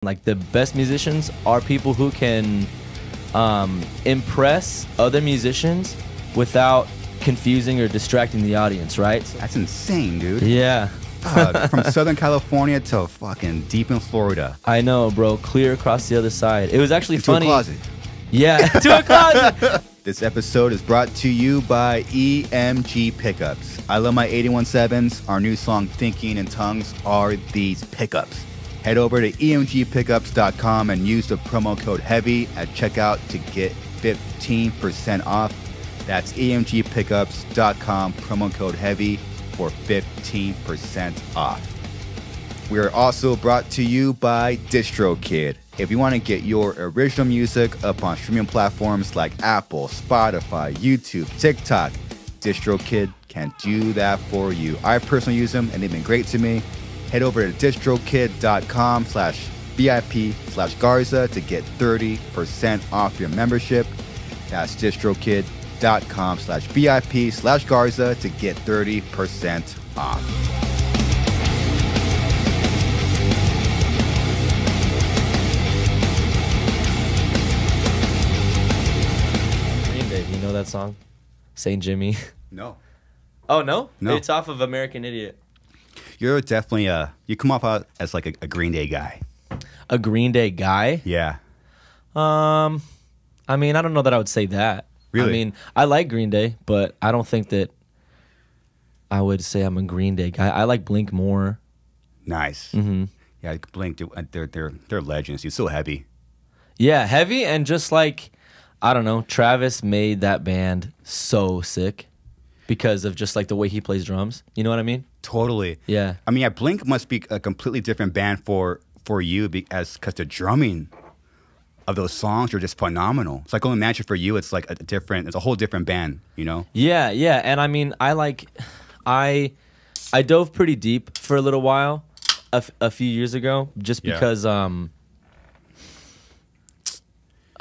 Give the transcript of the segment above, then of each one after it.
Like the best musicians are people who can impress other musicians without confusing or distracting the audience, right? That's insane, dude. Yeah. From Southern California to fucking deep in Florida. I know, bro. Clear across the other side. It was actually funny. To a closet. Yeah, to a closet. This episode is brought to you by EMG Pickups. I love my 817s. Our new song, Thinking in Tongues, are these pickups. Head over to emgpickups.com and use the promo code HEAVY at checkout to get 15% off. That's emgpickups.com, promo code HEAVY for 15% off. We are also brought to you by DistroKid. If you want to get your original music up on streaming platforms like Apple, Spotify, YouTube, TikTok, DistroKid can do that for you. I personally use them and they've been great to me. Head over to distrokid.com/VIP/Garza to get 30% off your membership. That's distrokid.com/VIP/Garza to get 30% off. Green Day, you know that song? Saint Jimmy. No. Oh, no? No. It's off of American Idiot. You're definitely you come off as like a Green Day guy. A Green Day guy? Yeah. I mean, I don't know that I would say that. Really? I mean, I like Green Day, but I don't think that I would say I'm a Green Day guy. I like Blink more. Nice. Mm-hmm. Yeah, Blink, they're legends. You're so heavy. Yeah, heavy, and just like, I don't know, Travis made that band so sick because of just like the way he plays drums. You know what I mean? Totally. Yeah. I mean, yeah, Blink must be a completely different band for you because the drumming of those songs are just phenomenal. It's like only imagine for you, it's like it's a whole different band, you know? Yeah, yeah. And I mean, I dove pretty deep for a little while a few years ago just because I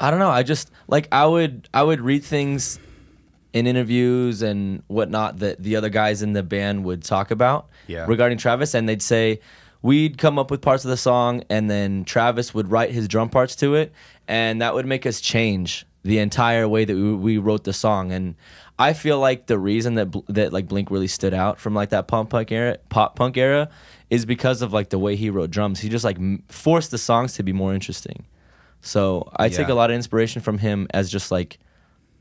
don't know, I just like I would read things in interviews and whatnot that the other guys in the band would talk about regarding Travis, and they'd say we'd come up with parts of the song and then Travis would write his drum parts to it, and that would make us change the entire way that we wrote the song. And I feel like the reason that like Blink really stood out from like that pop punk era is because of like the way he wrote drums. He just like forced the songs to be more interesting. So I take a lot of inspiration from him as just like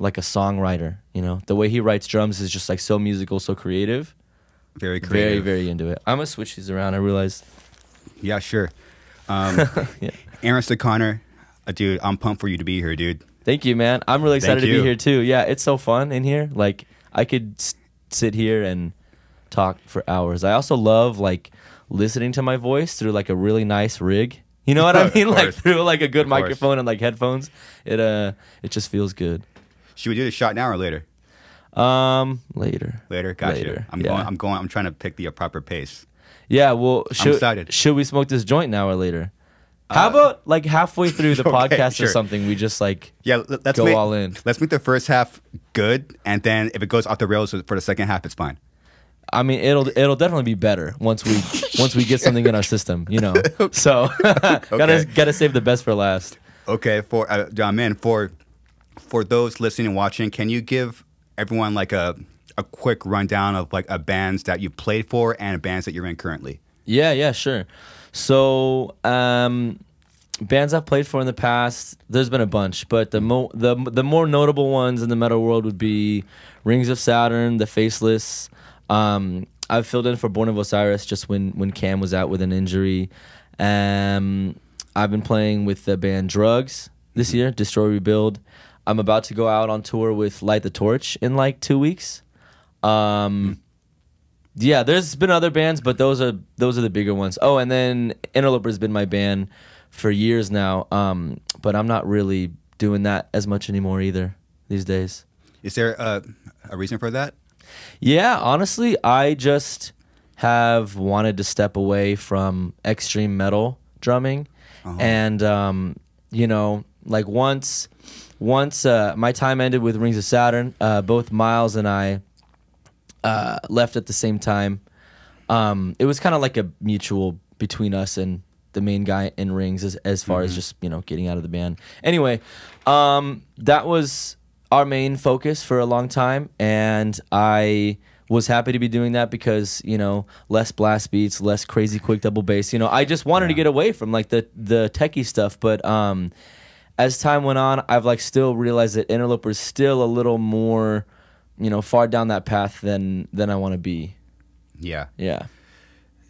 a songwriter, you know? The way he writes drums is just like so musical, so creative. Very creative. Very, very into it. I'm gonna switch these around, I realized. Yeah, sure. Yeah. Aaron Stechauner, dude, I'm pumped for you to be here, dude. Thank you, man. I'm really excited to be here too. Yeah, it's so fun in here. Like I could sit here and talk for hours. I also love like listening to my voice through like a really nice rig. You know what I mean? Like through like a good microphone and like headphones. It just feels good. Should we do the shot now or later? Later. Later, gotcha. Later. I'm trying to pick the proper pace. Yeah, well, I'm excited. Should we smoke this joint now or later? How about like halfway through the podcast or something, we just like let's go all in. Let's make the first half good, and then if it goes off the rails for the second half, it's fine. I mean, it'll definitely be better once we get something in our system, you know. So gotta save the best for last. Okay, for those listening and watching, can you give everyone like a quick rundown of like bands that you played for and bands that you're in currently? Yeah, sure. So bands I've played for in the past, there's been a bunch, but the more notable ones in the metal world would be Rings of Saturn, the Faceless. I've filled in for Born of Osiris just when Cam was out with an injury. I've been playing with the band D.R.U.G.S this year, Destroy Rebuild. I'm about to go out on tour with Light the Torch in like 2 weeks. Yeah, there's been other bands, but those are the bigger ones. Oh, and then Interloper's been my band for years now, but I'm not really doing that as much anymore either these days. Is there a reason for that? Yeah, honestly, I just have wanted to step away from extreme metal drumming, and you know, like once my time ended with Rings of Saturn, both Miles and I left at the same time. It was kind of like a mutual between us, and the main guy in Rings as far as just, you know, getting out of the band. Anyway, that was our main focus for a long time, and I was happy to be doing that because, you know, less blast beats, less crazy quick double bass. You know, I just wanted to get away from like the techie stuff, but as time went on, I've like still realized that Interloper's still a little more, you know, far down that path than I want to be. Yeah. Yeah.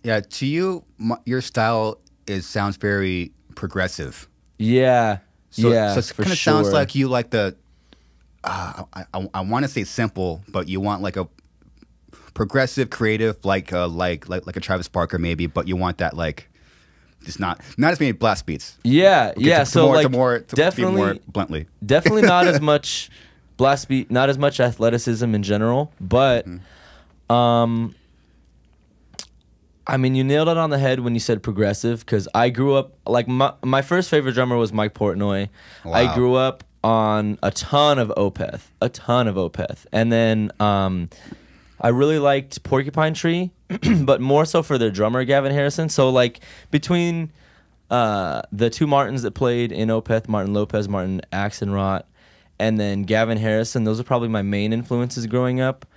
Yeah, to you, your style sounds very progressive. Yeah. So, yeah, so it kind of sounds like you like the, I want to say simple, but you want like a progressive, creative, like a Travis Barker maybe, but you want that like, just not as many blast beats. Yeah, yeah. So like definitely, be more bluntly, definitely not as much blast beat, not as much athleticism in general, but I mean, you nailed it on the head when you said progressive, because I grew up, like, my first favorite drummer was Mike Portnoy. Wow. I grew up on a ton of Opeth. And then I really liked Porcupine Tree, but more so for their drummer, Gavin Harrison. So, like, between the two Martins that played in Opeth, Martin Lopez, Martin Axelrod, and then Gavin Harrison, those are probably my main influences growing up.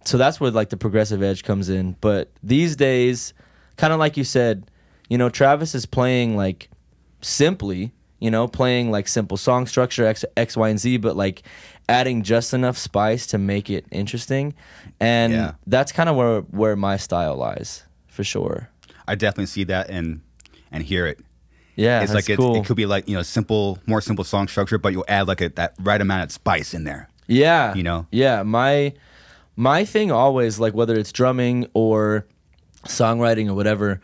So that's where like the progressive edge comes in. But these days, kind of like you said, you know, Travis is playing like simply, you know, playing like simple song structure, X, Y, and Z, but like adding just enough spice to make it interesting. And that's kind of where my style lies, for sure. I definitely see that and hear it. Yeah, it's that's like cool. It could be like, you know, more simple song structure, but you'll add like that right amount of spice in there. Yeah. You know? Yeah, my thing always, like whether it's drumming or songwriting or whatever,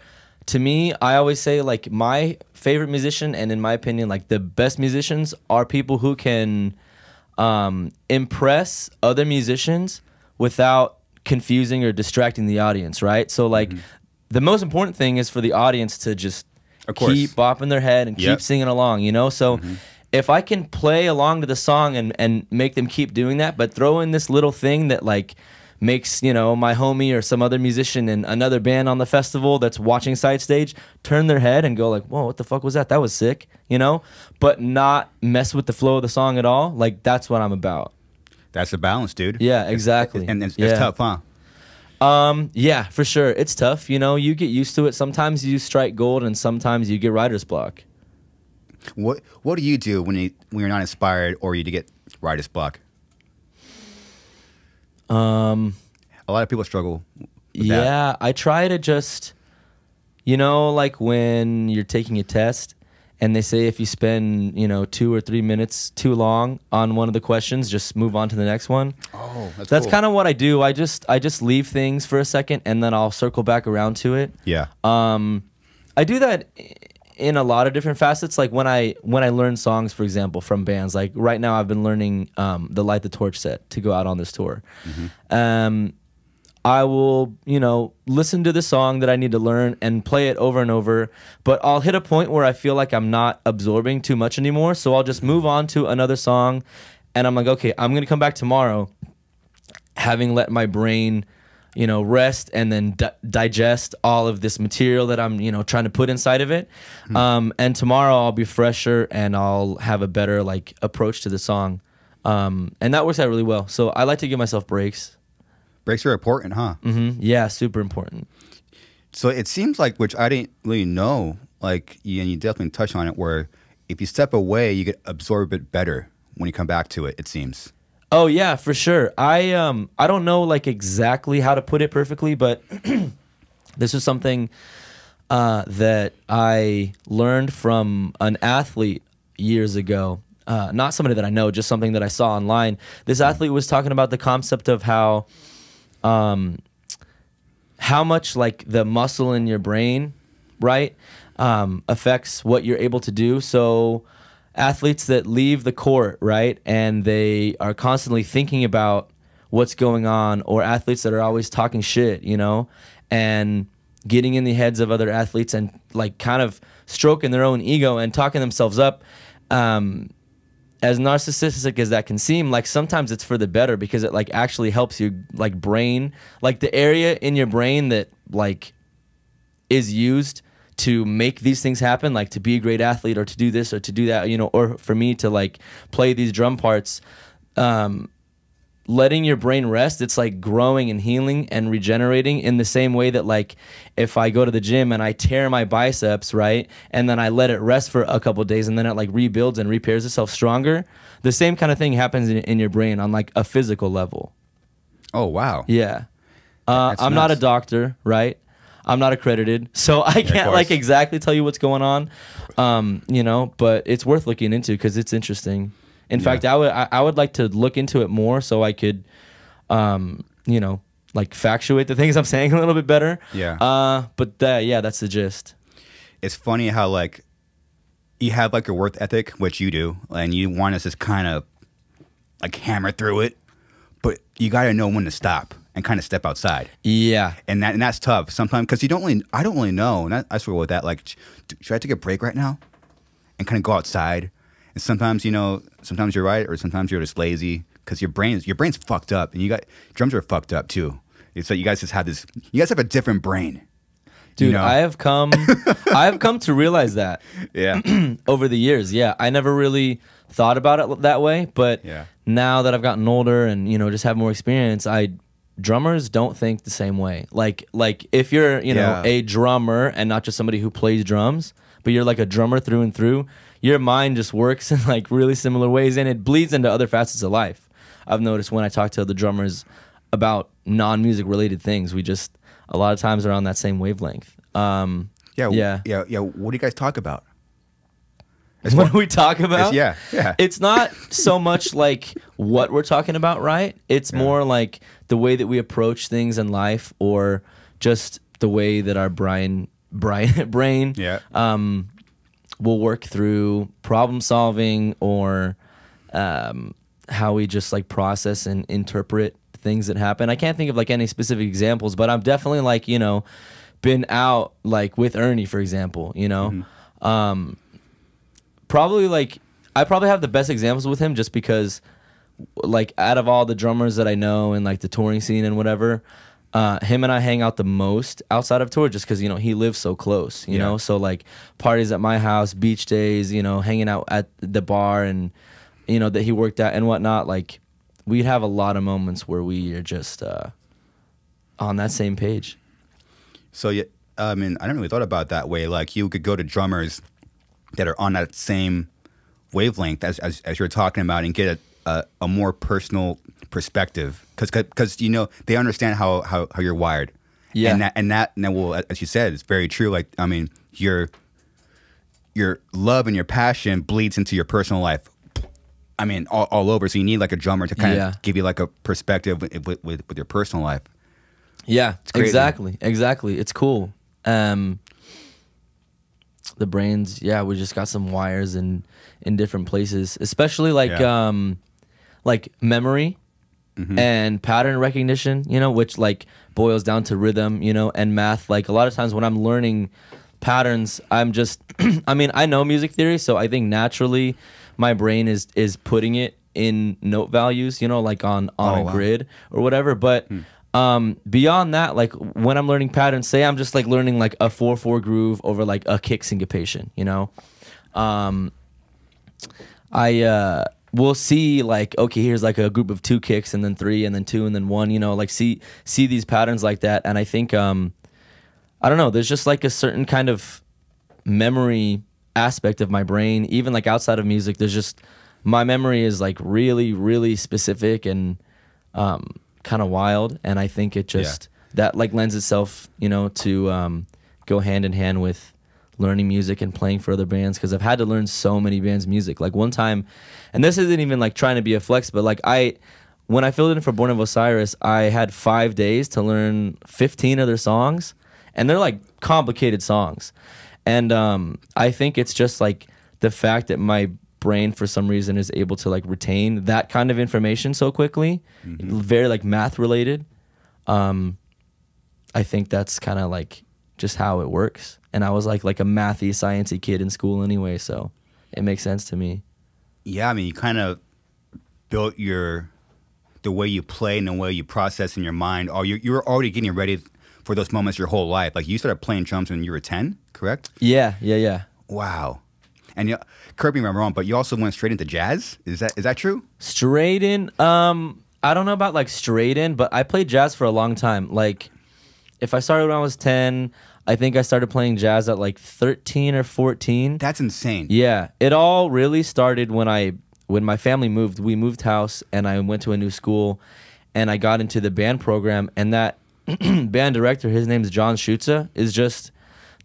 to me, I always say like my favorite musician, and in my opinion, like the best musicians are people who can impress other musicians without confusing or distracting the audience, right? So like the most important thing is for the audience to just keep bopping their head and keep singing along, you know? So if I can play along to the song and make them keep doing that, but throw in this little thing that like makes, you know, my homie or some other musician in another band on the festival that's watching side stage turn their head and go like, whoa, what the fuck was that? That was sick, you know? But not mess with the flow of the song at all. Like, that's what I'm about. That's the balance, dude. Yeah, exactly. It's tough, huh? Yeah, for sure. It's tough. You know, you get used to it. Sometimes you strike gold and sometimes you get writer's block. What do you do when you're not inspired or you get writer's block? A lot of people struggle with that. I try to just, you know, like when you're taking a test and they say if you spend, you know, 2 or 3 minutes too long on one of the questions, just move on to the next one. Oh, that's cool. kind of what I do. I just leave things for a second and then I'll circle back around to it. Yeah. I do that in a lot of different facets. Like when I learn songs, for example, from bands, like right now I've been learning the Light the Torch set to go out on this tour. I will, you know, listen to the song that I need to learn and play it over and over, but I'll hit a point where I feel like I'm not absorbing too much anymore, so I'll just move on to another song, and I'm like, okay, I'm gonna come back tomorrow having let my brain, you know, rest and then digest all of this material that I'm, you know, trying to put inside of it. And tomorrow I'll be fresher and I'll have a better like approach to the song. And that works out really well. So I like to give myself breaks. Breaks are important, huh? Yeah, super important. So it seems like, which I didn't really know, like, and you definitely touched on it, where if you step away, you get absorb it better when you come back to it, it seems. Oh yeah, for sure. I don't know like exactly how to put it perfectly, but this is something that I learned from an athlete years ago. Not somebody that I know, just something that I saw online. This athlete was talking about the concept of how much like the muscle in your brain, right, affects what you're able to do. So athletes that leave the court, right, and they are constantly thinking about what's going on, or athletes that are always talking shit, you know, and getting in the heads of other athletes and like kind of stroking their own ego and talking themselves up, as narcissistic as that can seem, like sometimes it's for the better, because it like actually helps you like brain, like the area in your brain that like is used to make these things happen, like to be a great athlete or to do this or to do that, you know, or for me to like play these drum parts, letting your brain rest, it's like growing and healing and regenerating in the same way that like if I go to the gym and I tear my biceps, right, and then I let it rest for a couple of days and then it like rebuilds and repairs itself stronger, the same kind of thing happens in your brain on like a physical level. Oh, wow. Yeah. I'm not a doctor, right? I'm not accredited, so I can't like exactly tell you what's going on, you know, but it's worth looking into because it's interesting. In fact, I would like to look into it more so I could, you know, like factuate the things I'm saying a little bit better. Yeah. But yeah, that's the gist. It's funny how like you have like a work ethic, which you do, and you want to just kind of like hammer through it, but you got to know when to stop and kind of step outside. Yeah. And that's tough sometimes because I don't really know, and I struggle with that. Like, should I take a break right now and kind of go outside? And sometimes, you know, sometimes you're right, or sometimes you're just lazy because your brain's fucked up, and drums are fucked up too. It's like you guys just have this. You guys have a different brain, dude. You know? I have come to realize that. Yeah. Over the years, yeah, I never really thought about it that way, but now that I've gotten older and you know just have more experience, drummers don't think the same way. Like if you're you know a drummer and not just somebody who plays drums, but you're like a drummer through and through. Your mind just works in like really similar ways, and it bleeds into other facets of life. I've noticed when I talk to other drummers about non-music related things, we just a lot of times are on that same wavelength. Yeah. What do you guys talk about? What do we talk about? Yeah. It's not so much like what we're talking about, right? It's more like the way that we approach things in life, or just the way that our brain will work through problem solving, or how we just like process and interpret things that happen. I can't think of like any specific examples, but I'm definitely like, you know, been out like with Ernie, for example, you know, probably like I probably have the best examples with him just because like out of all the drummers that I know and like the touring scene and whatever, him and I hang out the most outside of tour just because, you know, he lives so close, you know? So, like, parties at my house, beach days, you know, hanging out at the bar and, you know, that he worked at and whatnot. Like, we'd have a lot of moments where we are just on that same page. So, yeah, I mean, I never really thought about it that way. Like, you could go to drummers that are on that same wavelength as you're talking about and get a more personal perspective, because you know they understand how you're wired, and that well, as you said, it's very true. Like, I mean, your love and your passion bleeds into your personal life. I mean, all over. So you need like a drummer to kind of give you like a perspective with your personal life. Yeah, exactly. It's cool. The brains, we just got some wires in different places, especially like memory and pattern recognition, you know, which like boils down to rhythm, you know, and math. Like a lot of times when I'm learning patterns, I'm just, I mean, I know music theory, so I think naturally my brain is putting it in note values, you know, like on a grid or whatever. But beyond that, like when I'm learning patterns, say I'm just like learning like a 4/4 groove over like a kick syncopation, you know, we'll see like, okay, here's like a group of 2 kicks and then 3 and then 2 and then 1, you know, like see these patterns like that. And I think, I don't know, there's just like a certain kind of memory aspect of my brain, even like outside of music. There's just, my memory is like really, really specific and kind of wild. And I think it just, that like lends itself, you know, to go hand in hand with learning music and playing for other bands, because I've had to learn so many bands' music. Like one time, and this isn't even like trying to be a flex, but like when I filled in for Born of Osiris, I had 5 days to learn 15 of their songs, and they're like complicated songs. And I think it's just like the fact that my brain for some reason is able to like retain that kind of information so quickly, very like math related. I think that's kind of like just how it works. And I was like a mathy, sciencey kid in school anyway, so it makes sense to me. Yeah, I mean, you kind of built the way you play and the way you process in your mind. Or you were already getting ready for those moments your whole life. Like you started playing drums when you were 10? correct? Yeah, yeah, yeah. Wow. And you, correct me if I'm wrong, but you also went straight into jazz. Is that true? Straight in. I don't know about like straight in, but I played jazz for a long time. Like, if I started when I was 10, I think I started playing jazz at like 13 or 14. That's insane. Yeah, it all really started when my family moved. We moved house, and I went to a new school, and I got into the band program. And that band director, his name is John Schutze, is just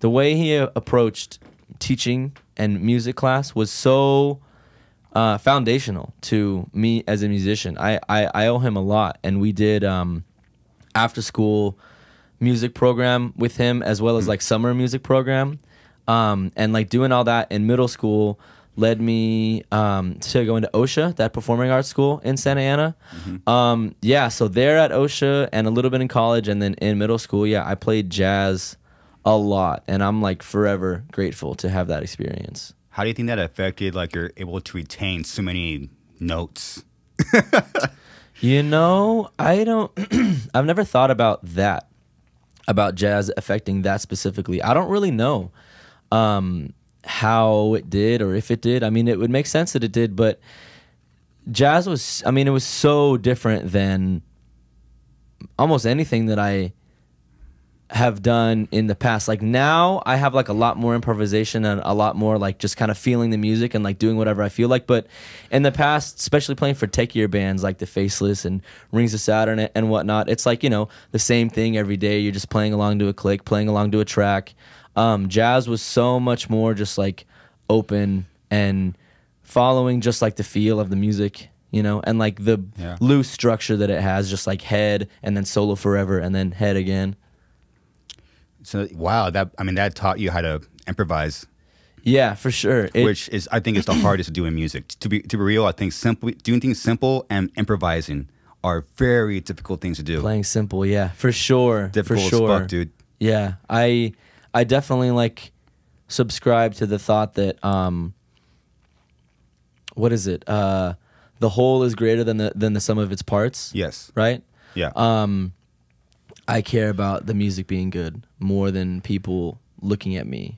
the way he approached teaching and music class was so foundational to me as a musician. I owe him a lot, and we did after school music program with him, as well as like summer music program, and like doing all that in middle school led me to go into OSHA, that performing arts school in Santa Ana. Yeah, so there at OSHA and a little bit in college, and then in middle school, yeah, I played jazz a lot, and I'm like forever grateful to have that experience. How do you think that affected like you're able to retain so many notes? You know, I don't I've never thought about that, about jazz affecting that specifically. I don't really know how it did or if it did. I mean, it would make sense that it did, but jazz was, I mean, it was so different than almost anything that I have done in the past. Like now I have like a lot more improvisation and a lot more like just kind of feeling the music and like doing whatever I feel like. But in the past, especially playing for techier bands like the Faceless and Rings of Saturn and whatnot, it's like, you know, the same thing every day. You're just playing along to a click, playing along to a track. Jazz was so much more just like open and following just like the feel of the music, you know, and like the loose structure that it has, just like head and then solo forever and then head again. So wow, that, I mean, that taught you how to improvise. Yeah, for sure. Which is, I think, is the hardest to do in music. To be real, I think doing things simple and improvising are very difficult things to do. Playing simple, yeah, for sure. Difficult for sure. as fuck, dude. Yeah, I definitely like subscribe to the thought that what is it? The whole is greater than the sum of its parts. Yes. Right? Yeah. I care about the music being good more than people looking at me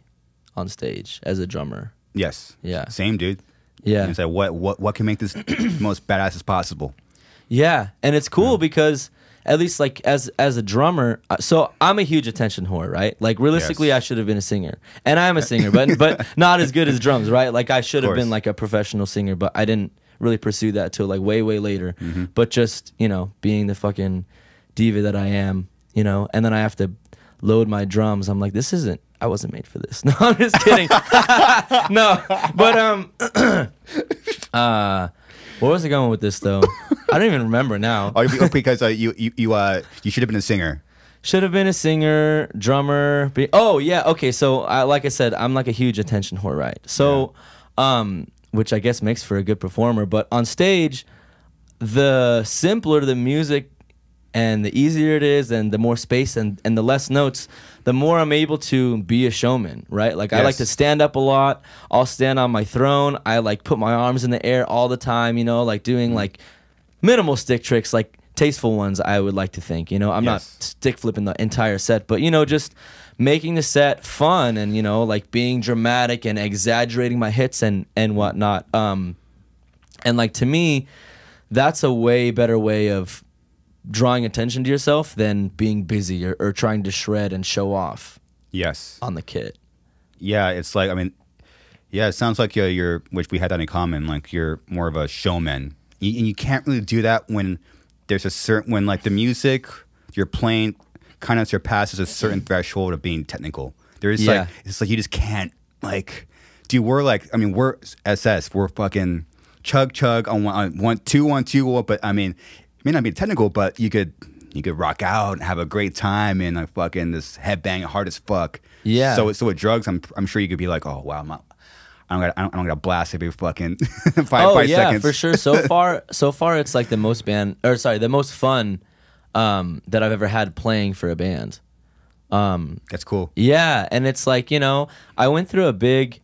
on stage as a drummer. Yes. Yeah. Same, dude. Yeah. It's like what can make this most badass as possible. Yeah, and it's cool because at least like as a drummer, so I'm a huge attention whore, right? Like realistically, I should have been a singer, and I am a singer, but not as good as drums, right? Like I should have been like a professional singer, but I didn't really pursue that till like way later. But just, you know, being the fucking diva that I am, you know, and then I have to load my drums. I'm like, I wasn't made for this. No, I'm just kidding. No, but where was I going with this though? I don't even remember now. Oh, because you should have been a singer. Should have been a singer, drummer. Oh yeah, okay. So like I said, I'm like a huge attention whore, right? So, which I guess makes for a good performer. But on stage, the simpler the music and the easier it is and the more space and the less notes, the more I'm able to be a showman, right? Like I like to stand up a lot. I'll stand on my throne. I like put my arms in the air all the time, you know, like doing like minimal stick tricks, like tasteful ones, I would like to think, you know. I'm not stick flipping the entire set, but, you know, just making the set fun and, you know, like being dramatic and exaggerating my hits and whatnot. And like to me, that's a way better way of drawing attention to yourself than being busy or trying to shred and show off. Yes. On the kit. Yeah, it's like, I mean, yeah, it sounds like you're, which we had that in common, like you're more of a showman. And you can't really do that when there's a certain, when like the music you're playing kind of surpasses a certain threshold of being technical. There's like, it's like you just can't, like, dude, we're like, I mean, we're SS, we're fucking chug on 1 2 1 2, but I mean, it may not be technical, but you could rock out and have a great time and like fucking this headbang hard as fuck. Yeah. So with drugs, I'm sure you could be like, oh wow, I don't gotta blast every fucking 5 seconds. Yeah, for sure. So far, it's like the most fun that I've ever had playing for a band. That's cool. Yeah, and it's like, you know, I went through a big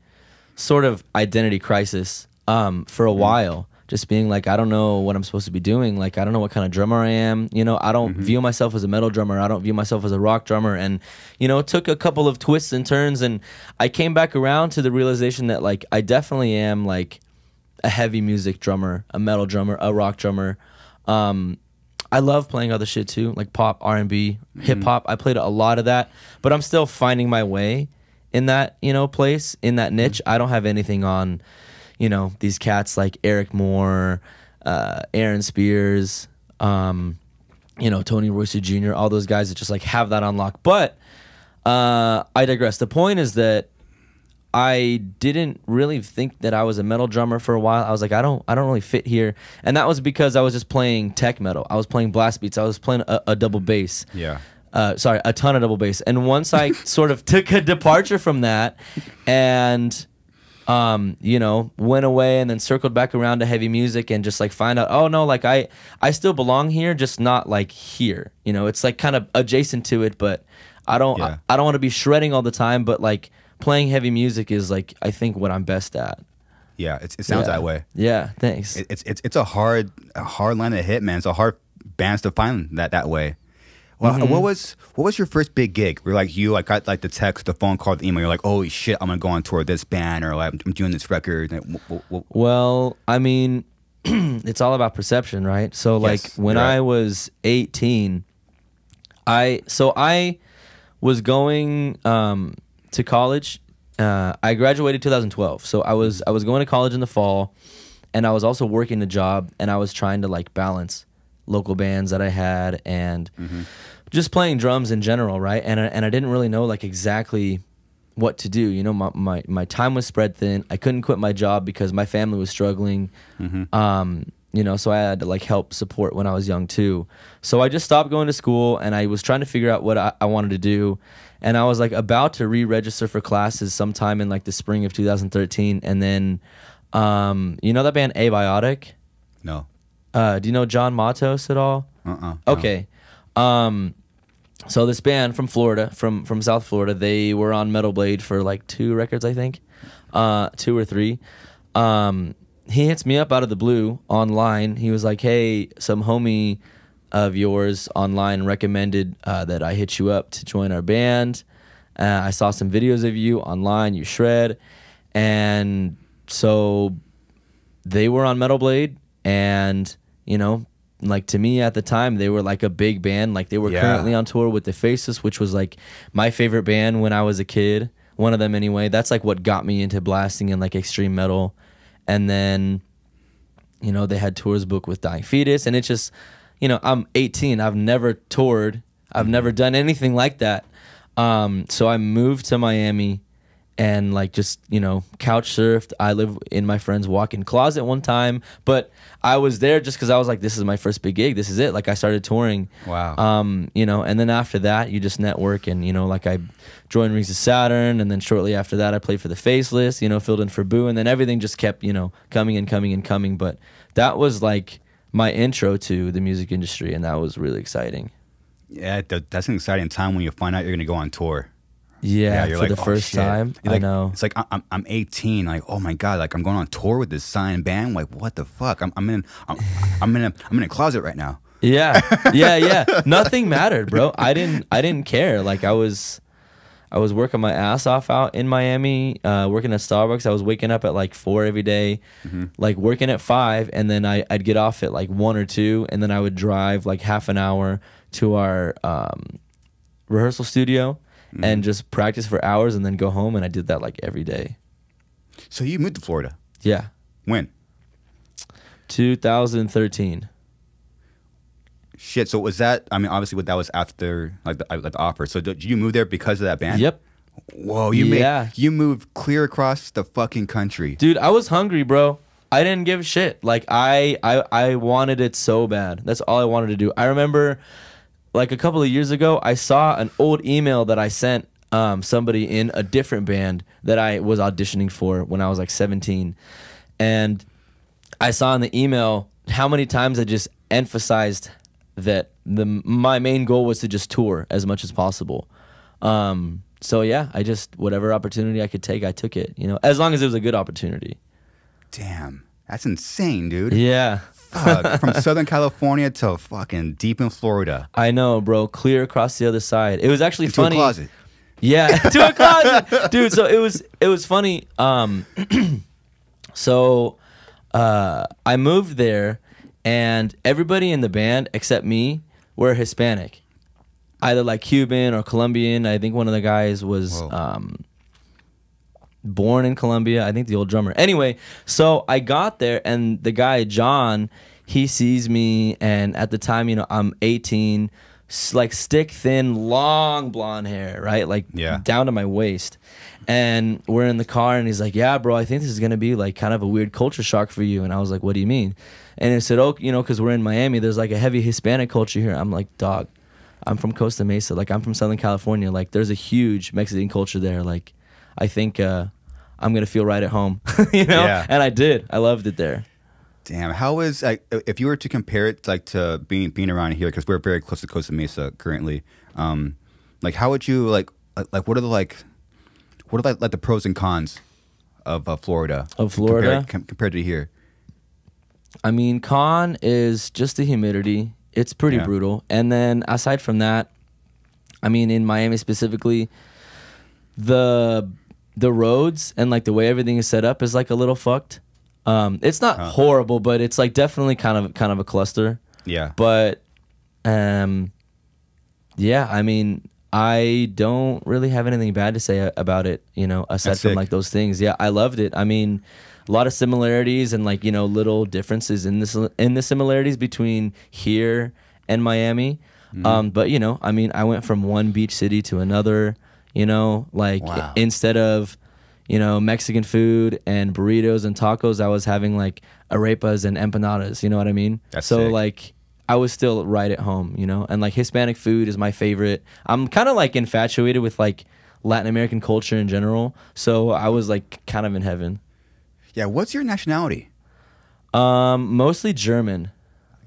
sort of identity crisis for a while, just being like, I don't know what I'm supposed to be doing. Like, I don't know what kind of drummer I am. You know, I don't view myself as a metal drummer. I don't view myself as a rock drummer. And, you know, it took a couple of twists and turns, and I came back around to the realization that, like, I definitely am, like, a heavy music drummer, a metal drummer, a rock drummer. I love playing other shit too, like pop, R&B, hip hop. I played a lot of that, but I'm still finding my way in that, you know, place, in that niche. I don't have anything on, you know, these cats like Eric Moore, Aaron Spears, you know, Tony Royce Jr., all those guys that just like have that on lock. But I digress. The point is that I didn't really think that I was a metal drummer for a while. I was like, I don't really fit here. And that was because I was just playing tech metal. I was playing blast beats. I was playing a double bass. Yeah. Sorry, a ton of double bass. And once I sort of took a departure from that and, you know, went away and then circled back around to heavy music and just like find out, oh no, like I still belong here, just not like here. You know, it's like kind of adjacent to it, but I don't want to be shredding all the time, but like playing heavy music is like, I think, what I'm best at. Yeah, it sounds that way. Yeah, thanks. It's a hard line to hit, man. It's a hard bands to find that way. Well, what was your first big gig? Where like you got like the text, the phone call, the email. You're like, holy shit, I'm gonna go on tour with this band, or like I'm doing this record. Well, I mean, it's all about perception, right? So like when I was 18, I was going to college. I graduated 2012, so I was going to college in the fall, and I was also working a job, and I was trying to like balance local bands that I had and just playing drums in general, right? And I didn't really know like exactly what to do. You know, my time was spread thin. I couldn't quit my job because my family was struggling. You know, so I had to like help support when I was young too. So I just stopped going to school, and I was trying to figure out what I wanted to do. And I was like about to re-register for classes sometime in like the spring of 2013. And then, you know that band Abiotic? No. Do you know John Matos at all? Okay. No. So this band from Florida, from South Florida, they were on Metal Blade for like 2 records, I think, 2 or 3. He hits me up out of the blue online. He was like, hey, some homie of yours online recommended that I hit you up to join our band. I saw some videos of you online. You shred. And so they were on Metal Blade, and, you know, like to me at the time, they were like a big band. Like they were currently on tour with the Faceless, which was like my favorite band when I was a kid. One of them anyway. That's like what got me into blasting and like extreme metal. And then, you know, they had tours booked with Dying Fetus, and it's just, you know, I'm 18. I've never toured. I've never done anything like that. So I moved to Miami and like just, you know, couch surfed. I live in my friend's walk-in closet one time, but I was there just because I was like, this is my first big gig. This is it. Like I started touring. Wow. You know, and then after that, you just network, and, you know, like I joined Rings of Saturn, and then shortly after that, I played for the Faceless, you know, filled in for Boo, and then everything just kept, you know, coming and coming and coming. But that was like my intro to the music industry, and that was really exciting. Yeah, that's an exciting time when you find out you're going to go on tour. Yeah, you're for like, the first time. Like, I know. It's like I'm 18. Like, oh my god, like I'm going on tour with this signed band. Like, what the fuck? I'm in a closet right now. Yeah, yeah. Nothing mattered, bro. I didn't care. Like I was working my ass off out in Miami, working at Starbucks. I was waking up at like 4 every day, like working at 5, and then I'd get off at like 1 or 2, and then I would drive like half an hour to our rehearsal studio and just practice for hours, and then go home. And I did that like every day. So you moved to Florida? Yeah. When? 2013. Shit. So was that? I mean, obviously, that was after like the offer. So did you move there because of that band? Yep. Whoa, you moved clear across the fucking country, dude. I was hungry, bro. I didn't give a shit. Like I wanted it so bad. That's all I wanted to do. I remember, like a couple of years ago, I saw an old email that I sent somebody in a different band that I was auditioning for when I was like 17, and I saw in the email how many times I just emphasized that my main goal was to just tour as much as possible. So yeah, whatever opportunity I could take, I took it, you know, as long as it was a good opportunity. Damn. That's insane, dude. Yeah. From Southern California to fucking deep in Florida. I know, bro. Clear across the other side. It was actually funny. To a closet. Yeah, to a closet, dude. So it was funny. So I moved there, and everybody in the band except me were Hispanic, either like Cuban or Colombian. I think one of the guys was born in Colombia. I think the old drummer. Anyway, so I got there, and the guy John, he sees me, and at the time, you know, I'm 18. Like stick thin, long blonde hair, right? Like down to my waist. And we're in the car, and he's like, yeah, bro, I think this is going to be like kind of a weird culture shock for you. And I was like, what do you mean? And he said, oh, you know, because we're in Miami, there's like a heavy Hispanic culture here. I'm like, dog, I'm from Costa Mesa. Like, I'm from Southern California. Like, there's a huge Mexican culture there. Like, I think I'm going to feel right at home, you know? Yeah. And I did. I loved it there. Damn, how is, like, if you were to compare it like to being around here, because we're very close to Costa Mesa currently, like how would you like what are the pros and cons of Florida? Of Florida compared to here? I mean, con is just the humidity. It's pretty brutal. And then aside from that, I mean, in Miami specifically, the roads and like the way everything is set up is like a little fucked. It's not horrible, but it's like definitely kind of a cluster. Yeah. But yeah, I mean, I don't really have anything bad to say about it, you know, aside from like those things. Yeah, I loved it. I mean, a lot of similarities and like, you know, little differences in the similarities between here and Miami. But you know, I mean, I went from one beach city to another, you know, like instead of, you know, Mexican food and burritos and tacos, I was having like arepas and empanadas, you know what I mean? That's so sick. Like I was still right at home, you know? And like Hispanic food is my favorite. I'm kind of like infatuated with like Latin American culture in general. So I was like kind of in heaven. Yeah, what's your nationality? Mostly German.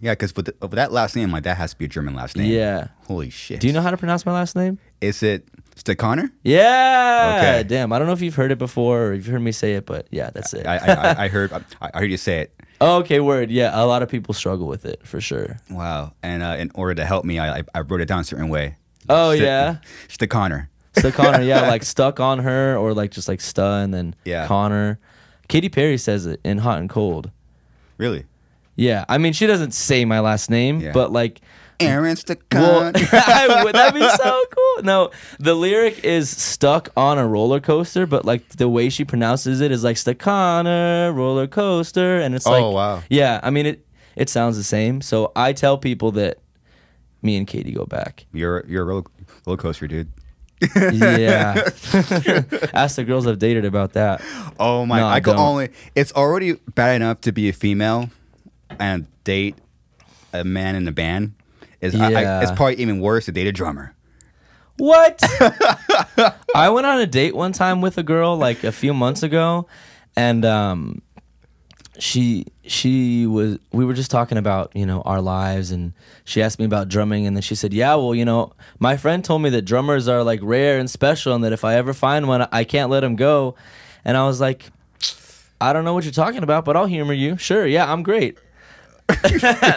Yeah, because with that last name, like that has to be a German last name. Yeah. Holy shit. Do you know how to pronounce my last name? Is it Stechauner? Yeah. Okay. Damn. I don't know if you've heard it before or if you've heard me say it, but yeah, that's it. I heard you say it. Oh, okay, word. Yeah, a lot of people struggle with it for sure. Wow. And in order to help me, I wrote it down a certain way. Oh, yeah. Stechauner. Stechauner, yeah, like stuck on her or like just like stu and then Connor. Katy Perry says it in Hot and Cold. Really? Yeah. I mean, she doesn't say my last name, but like Aaron Stechauner. Well, that'd be so cool. No, the lyric is stuck on a roller coaster, but like the way she pronounces it is like Stechauner roller coaster, and it's like, wow. Yeah, I mean it sounds the same. So I tell people that me and Katie go back. You're a roller coaster, dude. Yeah. Ask the girls I've dated about that. Oh my! No, I could only. It's already bad enough to be a female and date a man in a band. It's probably even worse to date a drummer. What? I went on a date one time with a girl like a few months ago, and we were just talking about, you know, our lives, and she asked me about drumming, and then she said, yeah, well, you know, my friend told me that drummers are like rare and special, and that if I ever find one, I can't let him go. And I was like, I don't know what you're talking about, but I'll humor you. Sure, yeah, I'm great.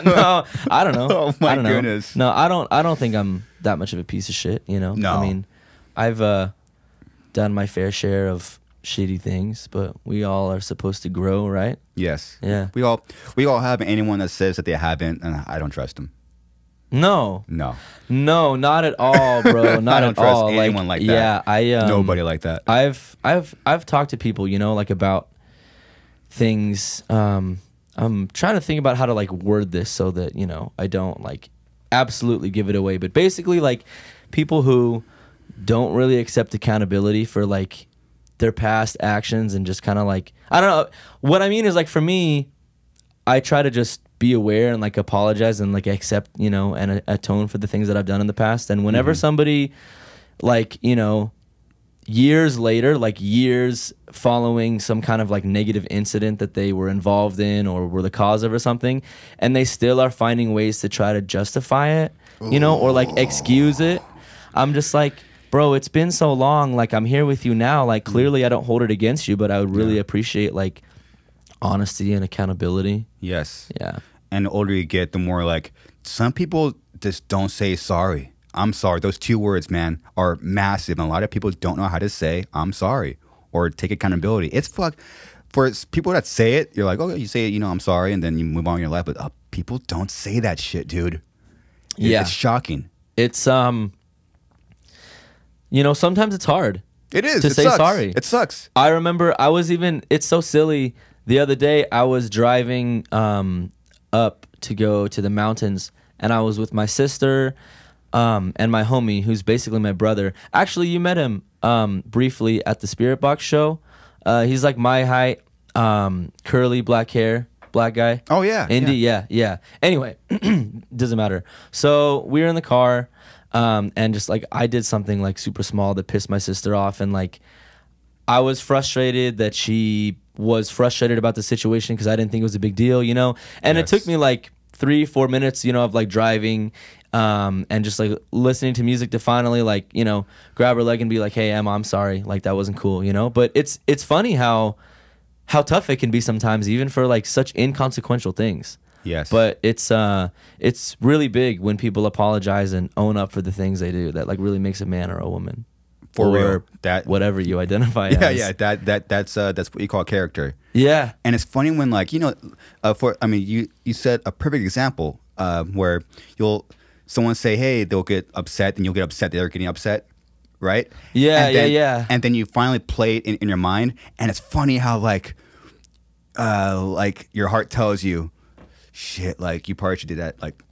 No, I don't know. Oh my goodness. No, I don't think I'm that much of a piece of shit, you know? No. I mean, I've done my fair share of shitty things, but we all are supposed to grow, right? Yes. Yeah. We all have anyone that says that they haven't, and I don't trust them. No, not at all, bro. Not I don't at trust all. anyone like that. Yeah, nobody like that. I've talked to people, you know, like about things. I'm trying to think about how to like word this so that, you know, I don't like absolutely give it away. But basically, like people who don't really accept accountability for like their past actions and just kind of like, I don't know. What I mean is like for me, I try to just be aware and like apologize and like accept, you know, and atone for the things that I've done in the past. And whenever somebody like, you know, years later, like years following some kind of like negative incident that they were involved in or were the cause of or something, and they still are finding ways to try to justify it, you know, or like excuse it, I'm just like, bro, it's been so long, like I'm here with you now, like clearly I don't hold it against you, but I would really appreciate like Honesty and accountability. Yes. Yeah. And the older you get, the more like some people just don't say sorry. I'm sorry. Those two words, man, are massive. And a lot of people don't know how to say I'm sorry or take accountability. It's fuck. For people that say it, you're like, oh, you say it, you know, I'm sorry, and then you move on in your life. But people don't say that shit, dude. Yeah. It's shocking. It's, you know, sometimes it's hard. It is. To it say sucks. sorry. It sucks. I remember it's so silly. The other day I was driving up to go to the mountains, and I was with my sister and my homie, who's basically my brother. Actually, you met him briefly at the Spiritbox show. He's like my height, curly black hair, black guy. Oh yeah. Indie, yeah. Anyway, doesn't matter. So we were in the car, and just like I did something like super small that pissed my sister off, and like I was frustrated that she was frustrated about the situation because I didn't think it was a big deal, you know. And it took me like 3-4 minutes, you know, of like driving, and just like listening to music to finally like, you know, grab her leg and be like, hey Emma, I'm sorry, like that wasn't cool, you know. But it's funny how tough it can be sometimes, even for like such inconsequential things. Yes. But it's really big when people apologize and own up for the things they do. That like really makes a man or a woman, for or real. That whatever you identify as. Yeah. That's what you call character. Yeah. And it's funny when like, you know, you said a perfect example where someone say, hey, they'll get upset, and you'll get upset that they're getting upset, right? Yeah, and then, yeah. And then you finally play it in your mind, and it's funny how like your heart tells you, shit, like you probably should do that like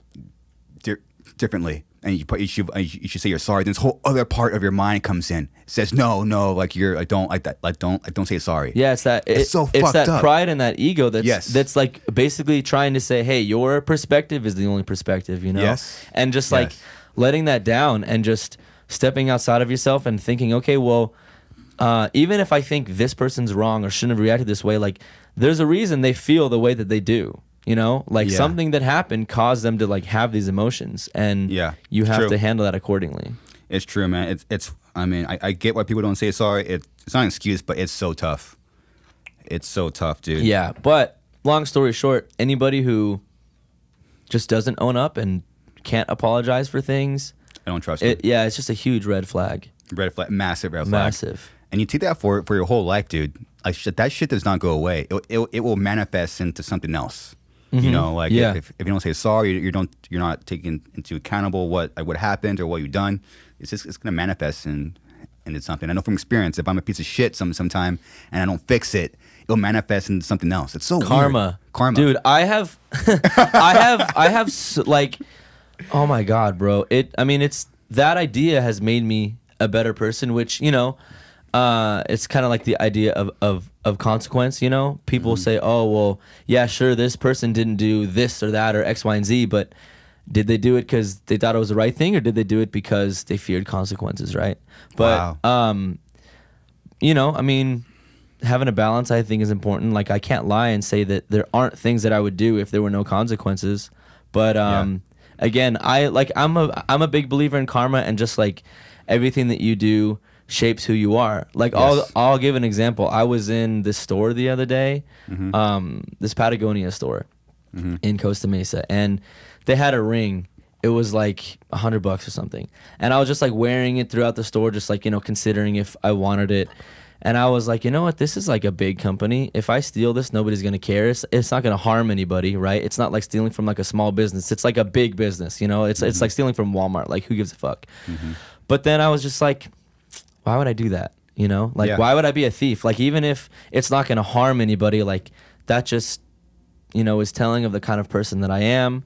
differently, and you should say you're sorry. Then this whole other part of your mind comes in, says no, like I don't like that, like don't say sorry. Yeah, it's so fucked it's that up. pride and that ego that's like basically trying to say, hey, your perspective is the only perspective, you know. Yes. And just like letting that down and just stepping outside of yourself and thinking, okay, well, even if I think this person's wrong or shouldn't have reacted this way, like there's a reason they feel the way that they do. You know, like something that happened caused them to like have these emotions, and you have to handle that accordingly. It's true, man. I mean, I get why people don't say sorry. It's not an excuse, but it's so tough. It's so tough, dude. Yeah, but long story short, anybody who just doesn't own up and can't apologize for things, I don't trust it. Yeah, it's just a huge red flag. Red flag, massive red flag. Massive. And you take that for your whole life, dude. Like that shit does not go away. It will manifest into something else. You know, like if you don't say sorry, you're not taking into accountable what happened or what you've done. It's gonna manifest into something. I know from experience, if I'm a piece of shit sometime and I don't fix it, it'll manifest into something else. It's so karma, weird. dude. I have, like, oh my god, bro. I mean, it's that idea has made me a better person. Which, you know, it's kind of like the idea of consequence, you know? People say, oh, well, yeah, sure, this person didn't do this or that or X, Y, and Z, but did they do it because they thought it was the right thing, or did they do it because they feared consequences, right? But, you know, I mean, having a balance, I think, is important. Like, I can't lie and say that there aren't things that I would do if there were no consequences. But, again, I'm a big believer in karma, and just, like, everything that you do shapes who you are. Like, I'll give an example. I was in this store the other day, this Patagonia store in Costa Mesa, and they had a ring. It was like $100 or something, and I was just like wearing it throughout the store, just like, you know, considering if I wanted it. And I was like, you know what, this is like a big company. If I steal this, nobody's gonna care. It's not gonna harm anybody, right? It's not like stealing from like a small business. It's like a big business, you know. It's like stealing from Walmart. Like, who gives a fuck? But then I was just like, why would I do that? You know, like, why would I be a thief? Like, even if it's not going to harm anybody, like, that just, you know, is telling of the kind of person that I am,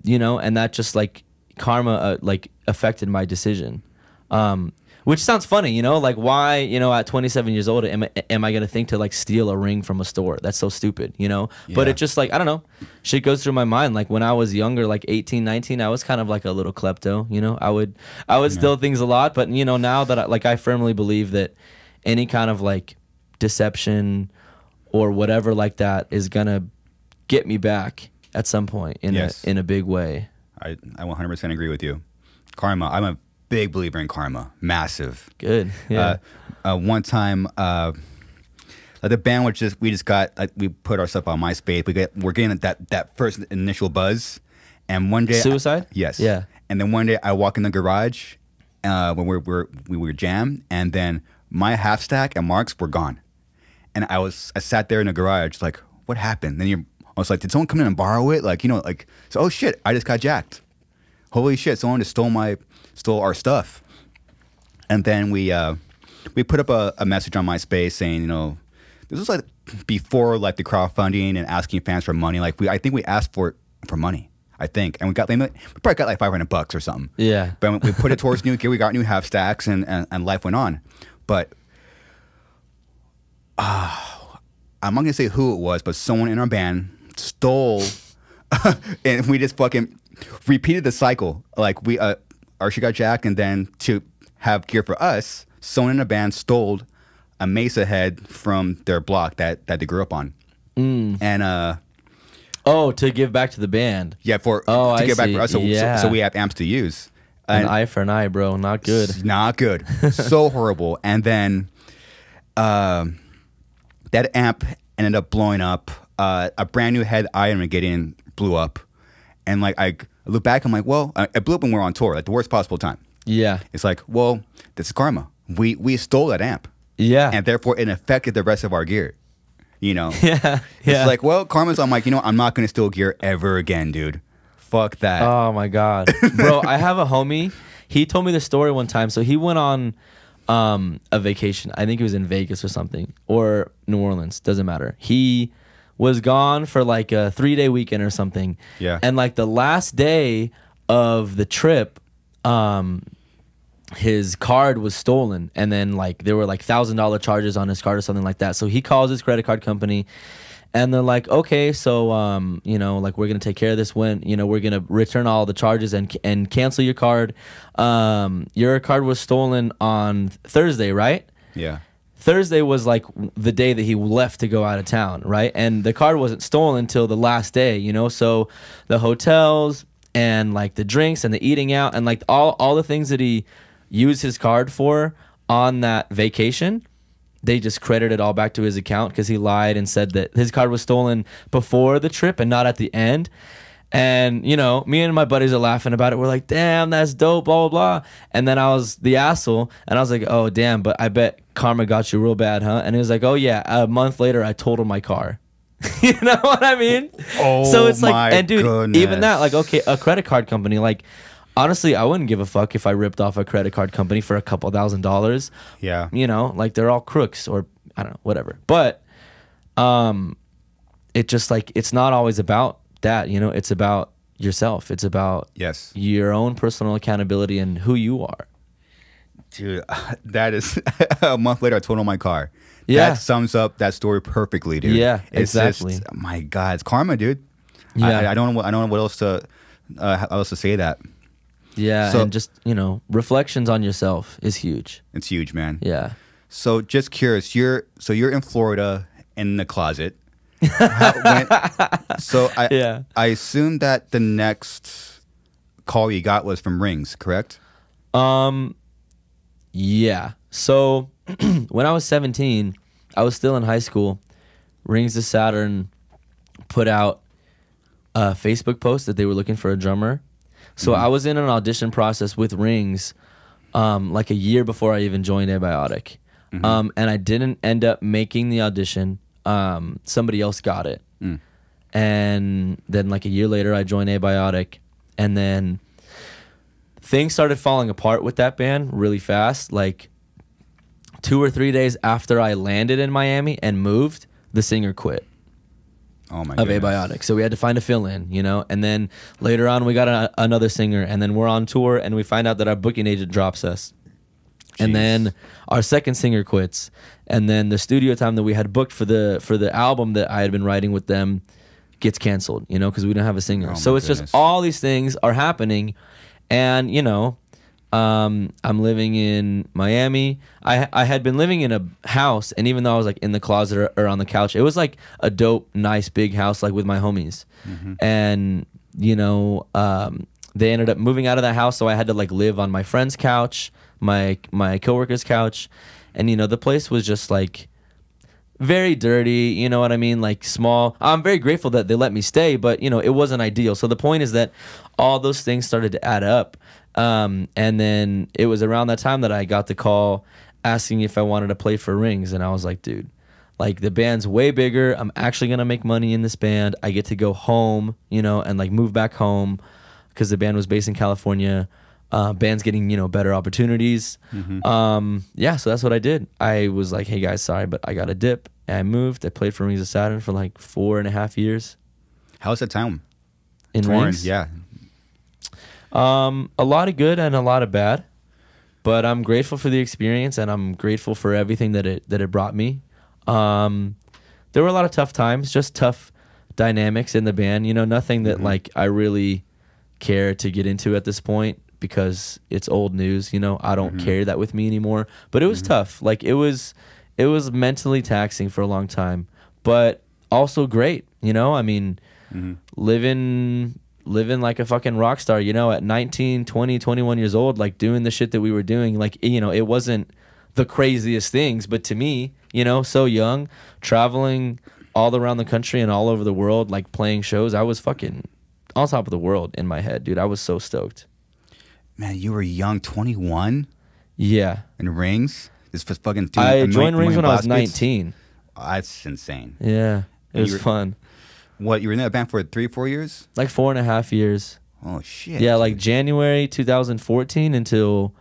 you know, and that just, like, karma, like, affected my decision. Which sounds funny, you know, like, why, you know, at 27 years old, am I going to think to, like, steal a ring from a store? That's so stupid, you know? But it just, like, I don't know, shit goes through my mind. Like, when I was younger, like 18, 19, I was kind of like a little klepto, you know? I would steal things a lot, but, you know, now that, I firmly believe that any kind of, like, deception or whatever like that is going to get me back at some point in a big way. I 100% agree with you. Karma, I'm a big believer in karma. Massive. Good. Yeah. One time, The band was just, we just got, like, we put our stuff on MySpace. We're getting that first initial buzz. And one day, Suicide? Yes. Yeah. And then one day I walk in the garage when we were jammed, and then my half stack and Mark's were gone. And I sat there in the garage like, what happened? Then I was like, did someone come in and borrow it? Like, like, so, oh shit, I just got jacked. Holy shit, someone just stole our stuff. And then we put up a message on MySpace saying, this was like before like the crowdfunding and asking fans for money. Like I think we asked for money. I think, and we probably got like $500 or something. Yeah. But we put it towards new gear. We got new half stacks, and life went on. But I'm not gonna say who it was, but someone in our band stole, and we just fucking repeated the cycle. Like our shit got jacked, and then to have gear for us, someone in the band stole a Mesa head from their block that they grew up on, and Oh, to give back to the band. Yeah, to give back for us, so we have amps to use. An eye for an eye, bro. Not good. Not good. So horrible. And then that amp ended up blowing up. A brand new head I am getting blew up. And like I look back, I'm like, well, it blew up when we were on tour, like the worst possible time. Yeah. It's like, well, this is karma. We stole that amp. Yeah. And therefore it affected the rest of our gear. Yeah. It's like, well, karma's. I'm like, I'm not gonna steal gear ever again, dude. Fuck that. Oh my god, bro! I have a homie. He told me the story one time. So he went on a vacation. I think it was in Vegas or something, or New Orleans. Doesn't matter. He was gone for like a 3-day weekend or something. Yeah. And like the last day of the trip, his card was stolen, and then like there were like $1,000 charges on his card or something like that. So he calls his credit card company, and they're like, okay, so like we're gonna take care of this when we're gonna return all the charges and cancel your card. Your card was stolen on Thursday, right? Yeah. Thursday was like the day that he left to go out of town, right? And the card wasn't stolen until the last day, so the hotels and like the drinks and the eating out and like all the things that he used his card for on that vacation, they just credited all back to his account because he lied and said that his card was stolen before the trip and not at the end. And me and my buddies are laughing about it. We're like, damn, that's dope, blah blah blah. And then I was the asshole, and I was like, oh damn, but I bet karma got you real bad, huh? And he was like, oh yeah, a month later I totaled my car. You know what I mean? Oh, so it's like, my and dude, goodness. even that, like, okay, a credit card company, like, honestly, I wouldn't give a fuck if I ripped off a credit card company for a couple $1,000s. Yeah. Like they're all crooks, or I don't know, whatever. But it just like, it's not always about that, it's about yourself. It's about your own personal accountability and who you are. Dude, that is a month later I totaled my car. Yeah. That sums up that story perfectly, dude. Yeah, it's exactly. Just, my God, it's karma, dude. Yeah. I don't know what else to how else to say that. Yeah, so, and just, reflections on yourself is huge. It's huge, man. Yeah. So just curious, you're in Florida in the closet. I assume that the next call you got was from Rings, correct? Yeah. So when I was 17, I was still in high school. Rings of Saturn put out a Facebook post that they were looking for a drummer. So I was in an audition process with Rings like a year before I even joined Abiotic. And I didn't end up making the audition. Somebody else got it. And then like a year later I joined Abiotic, and then things started falling apart with that band really fast. Like 2 or 3 days after I landed in Miami and moved, the singer quit. Oh my of goodness. Abiotic. So we had to find a fill-in, and then later on we got another singer, and then we're on tour and we find out that our booking agent drops us. Jeez. And then our second singer quits, and then the studio time that we had booked for the album that I had been writing with them gets canceled, because we don't have a singer. Oh so it's goodness. just all these things are happening, and I'm living in Miami. I had been living in a house, and even though I was like in the closet or on the couch, it was like a dope, nice, big house, like with my homies. And they ended up moving out of that house, so I had to like live on my friend's couch, my coworker's couch, and the place was just like very dirty, you know what I mean? Like small. I'm very grateful that they let me stay, but you know, it wasn't ideal. So the point is that all those things started to add up. And then it was around that time that I got the call asking if I wanted to play for Rings. And I was like, dude, like the band's way bigger. I'm actually going to make money in this band. I get to go home, you know, and like move back home because the band was based in California. Band's getting, you know, better opportunities. Yeah, so that's what I did. I was like, hey guys, sorry, but I got a dip. And I moved. I played for Rings of Saturn for like 4.5 years. How's that time? In Rings? Yeah. A lot of good and a lot of bad. But I'm grateful for the experience, and I'm grateful for everything that it brought me. There were a lot of tough times, just tough dynamics in the band. You know, nothing that like I really care to get into at this point, because it's old news, you know. I don't carry that with me anymore. But it was tough. Like it was mentally taxing for a long time, but also great, you know. I mean, living like a fucking rock star, you know, at 19, 20, 21 years old, like doing the shit that we were doing. Like, you know, it wasn't the craziest things, but to me, you know, so young, traveling all around the country and all over the world, like playing shows, I was fucking on top of the world in my head, dude. I was so stoked. Man, you were young, 21? Yeah. In Rings? This was fucking dude. I joined Rings when I was 19. Oh, that's insane. Yeah. It was fun. What, you were in that band for 3-4 years? Like 4.5 years. Oh, shit. Yeah, like January 2014 until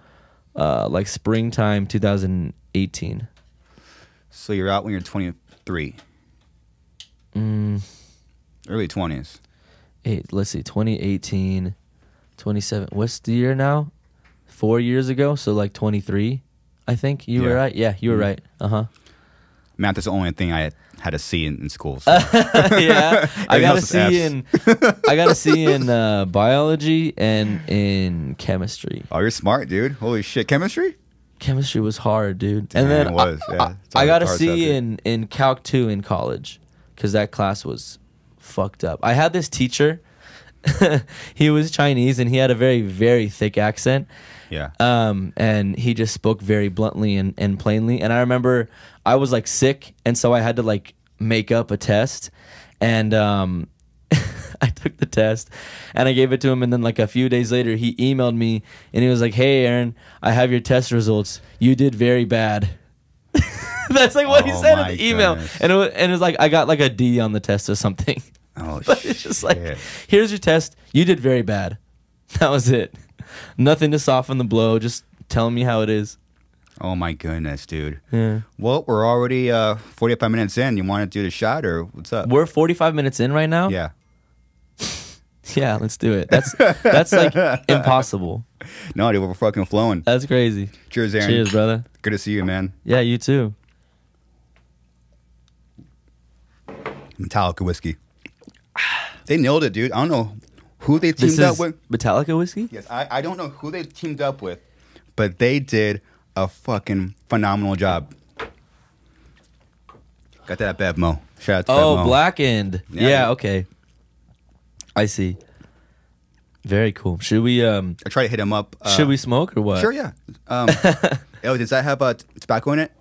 like springtime 2018. So you're out when you're 23? Early 20s. Let's see, 2018, 27. What's the year now? 4 years ago, so like 23, I think. You were right? Yeah, you were right. Math is the only thing I had to see in school. So. Yeah, I got to see in biology and in chemistry. Oh, you're smart, dude. Holy shit, chemistry? Chemistry was hard, dude. Damn, and then it was. I got to see in Calc 2 in college, because that class was fucked up. I had this teacher. He was Chinese, and he had a very, very thick accent. Yeah. And he just spoke very bluntly and plainly. And I remember I was like sick, and so I had to like make up a test. And I took the test and I gave it to him, and then like a few days later he emailed me and he was like, "Hey Aaron, I have your test results. You did very bad." That's like what he said in the email. And it was like I got like a D on the test or something. Oh, but it's just like, here's your test. You did very bad. That was it. Nothing to soften the blow. Just telling me how it is. Oh my goodness, dude. Yeah. Well, we're already 45 minutes in. You want to do the shot, or what's up? We're 45 minutes in right now? Yeah. Yeah, let's do it. That's like impossible. No, dude, we're fucking flowing. That's crazy. Cheers, Aaron. Cheers, brother. Good to see you, man. Yeah, you too. Metallica whiskey. They nailed it, dude. I don't know who they teamed up with. Metallica whiskey? Yes, I don't know who they teamed up with, but they did a fucking phenomenal job. Got that at Bevmo. Shout out to Bevmo. Oh, Blackened. Yeah, okay. I see. Very cool. Should we I try to hit him up. Should we smoke or what? Sure, yeah. Oh, does that have tobacco in it?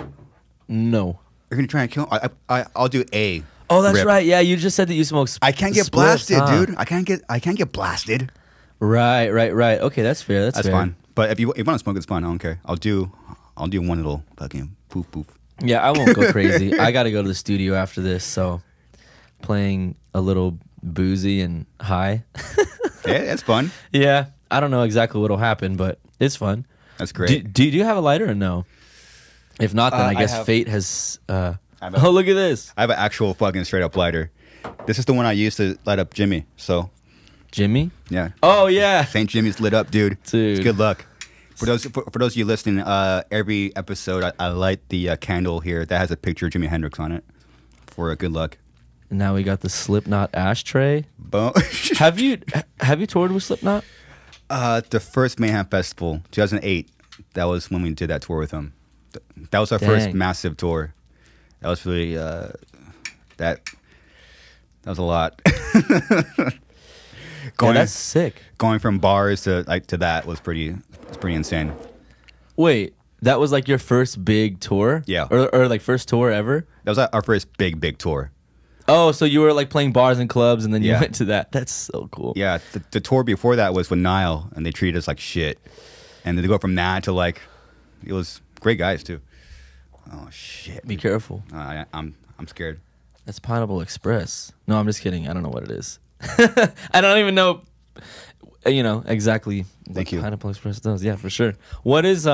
No. You're gonna try and kill him? I'll do a. Oh, that's rip. right. Yeah, you just said that you smoke. I can't get blasted, dude. I can't get blasted. Right. Okay, that's fair. That's fair. fine. But if you want to smoke, it's fine. I don't care. I'll do one little fucking poof poof. Yeah, I won't go crazy. I got to go to the studio after this, so playing a little boozy and high. Yeah, that's fun. Yeah, I don't know exactly what'll happen, but it's fun. That's great. Do you have a lighter or no? If not, then I guess fate has. Oh, look at this! I have an actual fucking straight up lighter. This is the one I used to light up Jimmy. So, Jimmy? Yeah. Oh yeah. St. Jimmy's lit up, dude. Dude. It's good luck. For those of you listening, every episode I light the candle here that has a picture of Jimi Hendrix on it for good luck. And now we got the Slipknot ashtray. Boom. Have you toured with Slipknot? The first Mayhem Festival, 2008. That was when we did that tour with them. That was our first massive tour. That was really that was a lot. That's sick. Going from bars to that was pretty insane. Wait, That was like your first big tour? Yeah. Or like first tour ever? That was our first big tour. Oh, so you were like playing bars and clubs and then you Yeah. went to that. That's so cool. Yeah, the tour before that was with Nile, and they treated us like shit. And then to go from that to like, it was great guys too. Oh shit! Be careful. I'm scared. That's Pineapple Express. No, I'm just kidding. I don't know what it is. I don't even know, exactly Thank you. Pineapple Express does. Yeah, for sure. What is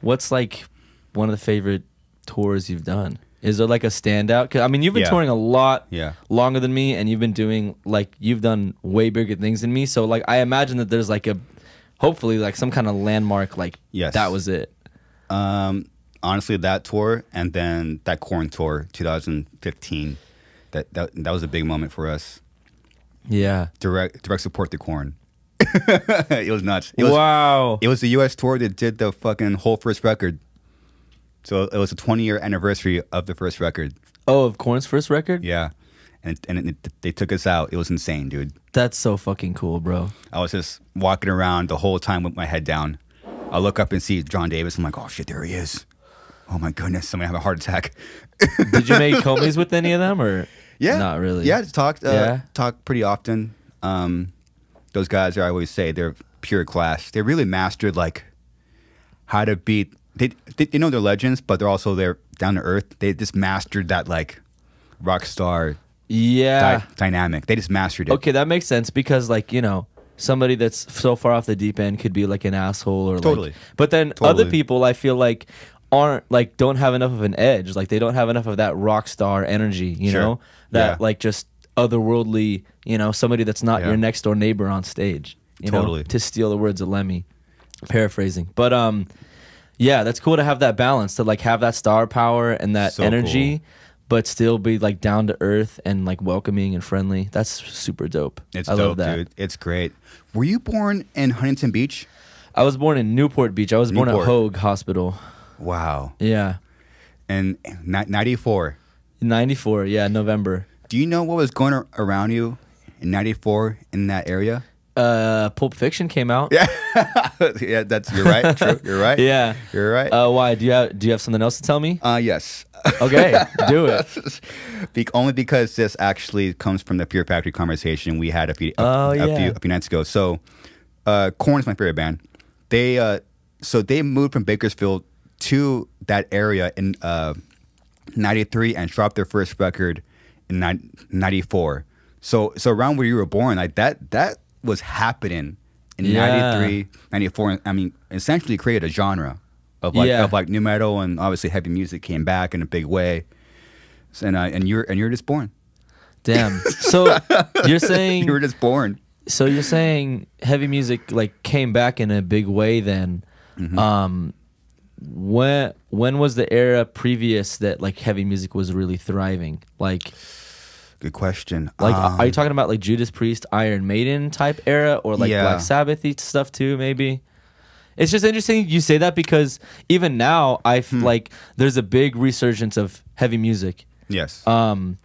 what's like one of the favorite tours you've done? Is there like a standout? 'Cause, I mean, you've been touring a lot longer than me, and you've been doing like you've done way bigger things than me. So like, I imagine that there's like hopefully like some kind of landmark. Like that was it. Honestly, that tour and then that Korn tour, 2015, that was a big moment for us. Yeah, direct support to Korn. It was nuts. Wow. It was the U.S. tour that did the fucking whole first record. So it was a 20-year anniversary of the first record. Oh, of Korn's first record? Yeah, and they took us out. It was insane, dude. That's so fucking cool, bro. I was just walking around the whole time with my head down. I look up and see John Davis. I'm like, oh shit, there he is. Oh my goodness, somebody have a heart attack. Did you make homies with any of them, or not really? Yeah, talk pretty often. Those guys are, I always say, they're pure class. They really mastered like how to beat. They know they're legends, but they're down to earth. They just mastered that like rock star dynamic. They just mastered it. Okay, that makes sense because like somebody that's so far off the deep end could be like an asshole or totally. But then other people I feel like don't have enough of an edge. Like they don't have enough of that rock star energy. You know that like just otherworldly. Somebody that's not your next door neighbor on stage. You know, to steal the words of Lemmy, paraphrasing. But yeah, that's cool to have that balance, to like have that star power and that energy, but still be like down to earth and like welcoming and friendly. That's super dope. I love that, dude. It's great. Were you born in Huntington Beach? I was born in Newport Beach. I was born at Hoag Hospital. Wow. Yeah. And 94. 94, yeah, November. Do you know what was going around you in 94 in that area? Pulp Fiction came out. Yeah, yeah, you're right. True, you're right. Yeah, you're right. Why? Do you have something else to tell me? Yes. Okay, do it. Only because this actually comes from the Fear Factory conversation we had a few nights ago. So, Korn is my favorite band. They moved from Bakersfield to that area in '93 and dropped their first record in '94. So around where you were born, like that was happening in 93, 94. I mean, essentially created a genre of like new metal, and obviously heavy music came back in a big way. And you're just born. Damn. So you're saying you were just born. So you're saying heavy music like came back in a big way then. Mm-hmm. When was the era previous that like heavy music was really thriving? Like, good question. Like, are you talking about like Judas Priest, Iron Maiden type era, or like Black Sabbath-y stuff too? Maybe. It's just interesting you say that because even now like there's a big resurgence of heavy music. Yes. I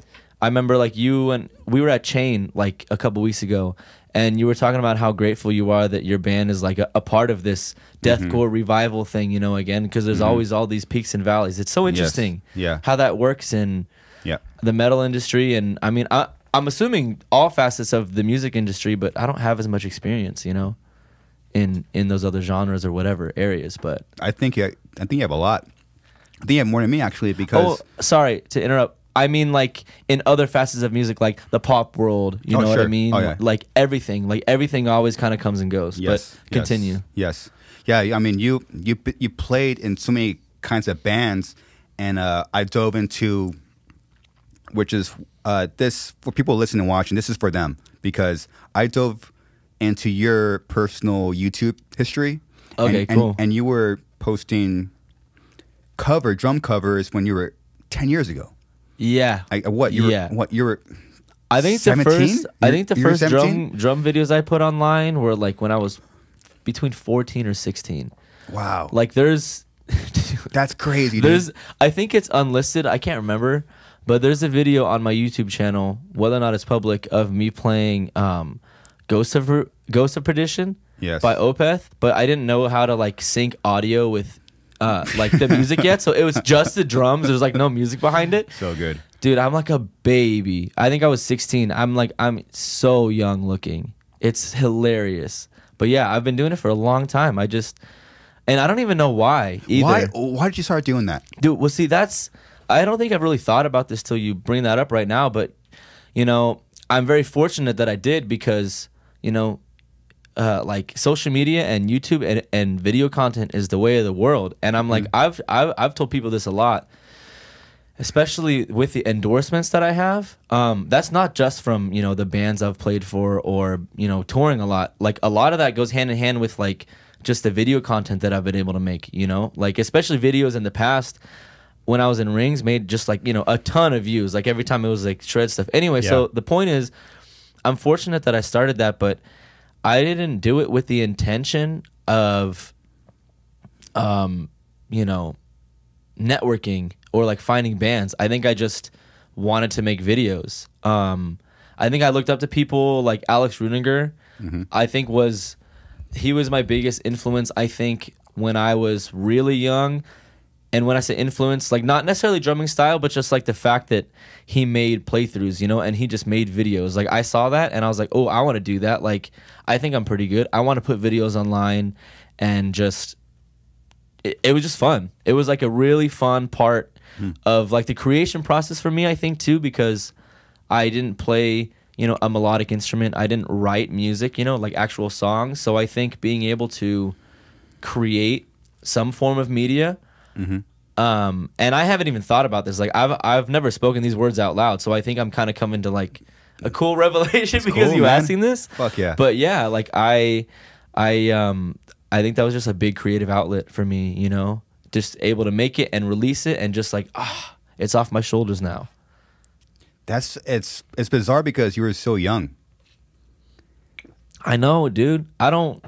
remember like you and we were at Chain like a couple weeks ago, and you were talking about how grateful you are that your band is like a part of this deathcore revival thing, again, because there's always all these peaks and valleys. It's so interesting how that works in the metal industry. And I mean, I'm assuming all facets of the music industry, but I don't have as much experience, in those other genres or whatever areas. But I think you have a lot. I think you have more than me, actually, because... Oh, sorry to interrupt. I mean, like, in other facets of music, like the pop world, you know what I mean? Oh, yeah. Like, everything always kind of comes and goes. Yes. But continue. Yes. Yeah, I mean, you played in so many kinds of bands, and I dove into, which is, this, for people listening and watching, this is for them, because I dove into your personal YouTube history. Okay, cool. And you were posting drum covers when you were 10 years ago. Yeah. You were I think 17? the first drum videos I put online were like when I was between 14 or 16. Wow. Like there's that's crazy, dude. I think it's unlisted, I can't remember, but there's a video on my YouTube channel, whether or not it's public, of me playing Ghost of Perdition by Opeth, but I didn't know how to like sync audio with like the music yet, so it was just the drums. There's like no music behind it. So good. Dude, I'm like a baby. I think I was 16. I'm so young looking. It's hilarious. But yeah, I've been doing it for a long time. And I don't even know why either. Why did you start doing that? Dude, well, see, I don't think I've really thought about this till you bring that up right now, but, you know, I'm very fortunate that I did because, you know, like social media and YouTube and video content is the way of the world. And I'm like, I've told people this a lot, especially with the endorsements that I have. That's not just from, you know, the bands I've played for or, you know, touring a lot. Like a lot of that goes hand in hand with like just the video content that I've been able to make, you know, like especially videos in the past when I was in Rings made just like, you know, a ton of views, like every time it was like shred stuff. Anyway, so the point is I'm fortunate that I started that, but I didn't do it with the intention of, you know, networking or like finding bands. I think I just wanted to make videos. I think I looked up to people like Alex Rudinger. I think he was my biggest influence, I think, when I was really young. And when I say influence, like not necessarily drumming style, but just like the fact that he made playthroughs, you know, and he just made videos. Like I saw that and I was like, oh, I want to do that. Like I think I'm pretty good. I want to put videos online and just, it was just fun. It was like a really fun part of like the creation process for me, I think too, because I didn't play, you know, a melodic instrument. I didn't write music, you know, like actual songs. So I think being able to create some form of media, and I haven't even thought about this. Like I've never spoken these words out loud. So I think I'm kind of coming to like a cool revelation because you asking this. Fuck yeah. But yeah, like I think that was just a big creative outlet for me, you know, just able to make it and release it and just like, it's off my shoulders now. It's bizarre because you were so young. I know, dude. I don't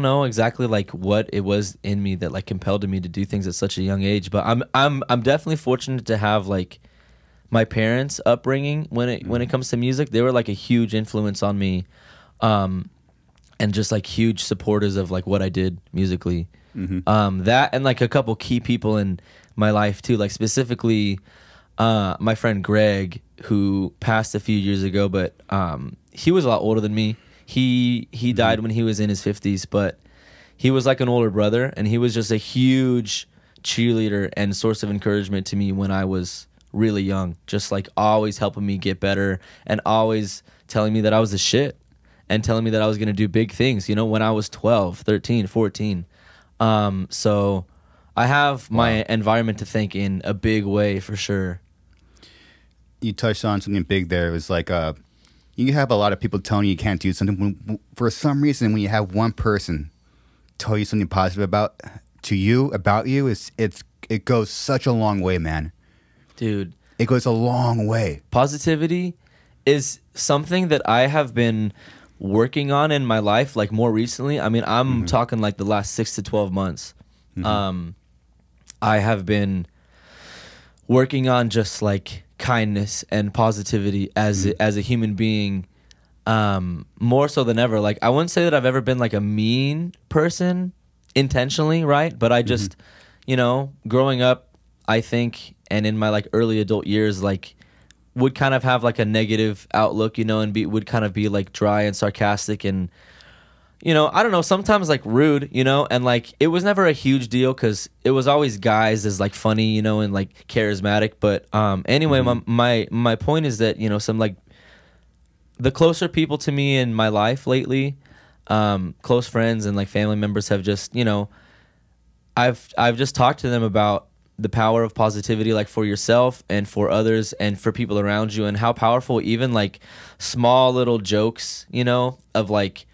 know exactly like what it was in me that like compelled me to do things at such a young age, but I'm definitely fortunate to have like my parents' upbringing when it comes to music. They were like a huge influence on me, and just like huge supporters of like what I did musically. That and like a couple key people in my life too, like specifically my friend Greg, who passed a few years ago, but he was a lot older than me. He died when he was in his 50s, but he was like an older brother, and he was just a huge cheerleader and source of encouragement to me when I was really young, just like always helping me get better and always telling me that I was the shit and telling me that I was going to do big things, you know, when I was 12, 13, 14. So I have my environment to thank in a big way for sure. You touched on something big there. It was like you have a lot of people telling you can't do something. For some reason, when you have one person tell you something positive about you, it goes such a long way, man. Dude. It goes a long way. Positivity is something that I have been working on in my life, like more recently. I mean, I'm talking like the last 6 to 12 months. I have been working on just like kindness and positivity as a human being, more so than ever. Like I wouldn't say that I've ever been like a mean person intentionally, right? But I just, you know, growing up, I think, and in my like early adult years, like would kind of have like a negative outlook, you know, and would kind of be like dry and sarcastic and, you know, I don't know, sometimes like rude, you know, and like it was never a huge deal because it was always guys as like funny, you know, and like charismatic. But anyway, my point is that, you know, some like the closer people to me in my life lately, close friends and like family members have just, you know, I've just talked to them about the power of positivity, like for yourself and for others and for people around you, and how powerful even like small little jokes, you know, of like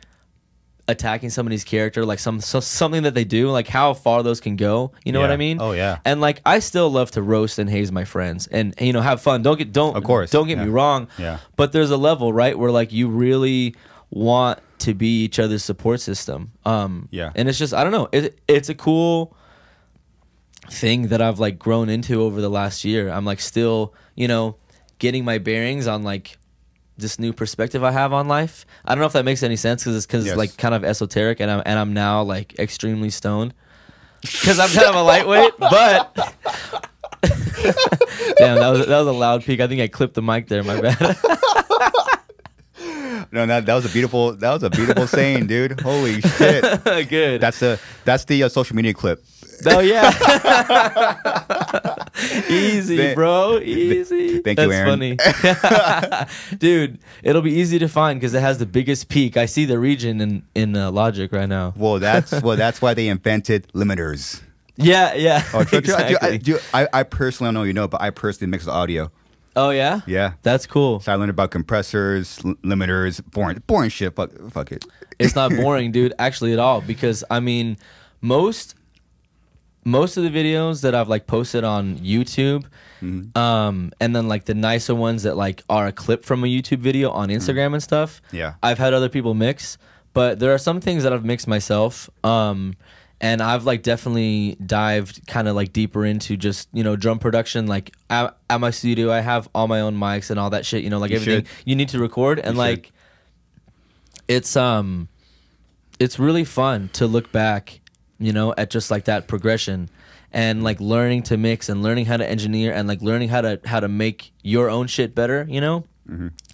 attacking somebody's character, like something that they do, like how far those can go, you know what I mean? Oh yeah. And like I still love to roast and haze my friends and you know have fun. Don't get me wrong. Yeah. But there's a level, right, where like you really want to be each other's support system. Yeah. And it's just, I don't know, it's a cool thing that I've like grown into over the last year. I'm like still, you know, getting my bearings on like this new perspective I have on life. I don't know if that makes any sense because it's like kind of esoteric, and I'm now like extremely stoned because I'm kind of a lightweight. But damn, that was a loud peak. I think I clipped the mic there. My bad. No, that was a beautiful saying, dude. Holy shit. Good. That's the social media clip. Oh yeah. Easy, bro. Easy. Thank you, Aaron. That's funny. Dude, it'll be easy to find because it has the biggest peak. I see the region in Logic right now. Well, that's why they invented limiters. Yeah. Oh, exactly. I personally, I don't know you know, but I personally mix the audio. Oh yeah? Yeah. That's cool. So I learned about compressors, limiters, boring shit. Fuck it. It's not boring, dude, actually at all. Because I mean, most of the videos that I've like posted on YouTube, and then like the nicer ones that like are a clip from a YouTube video on Instagram and stuff. Yeah. I've had other people mix, but there are some things that I've mixed myself. And I've like definitely dived kind of like deeper into just, you know, drum production. Like at my studio, I have all my own mics and all that shit, you know, like everything you need to record. And like, it's really fun to look back, you know, at just like that progression and like learning to mix and learning how to engineer and like learning how to make your own shit better, you know,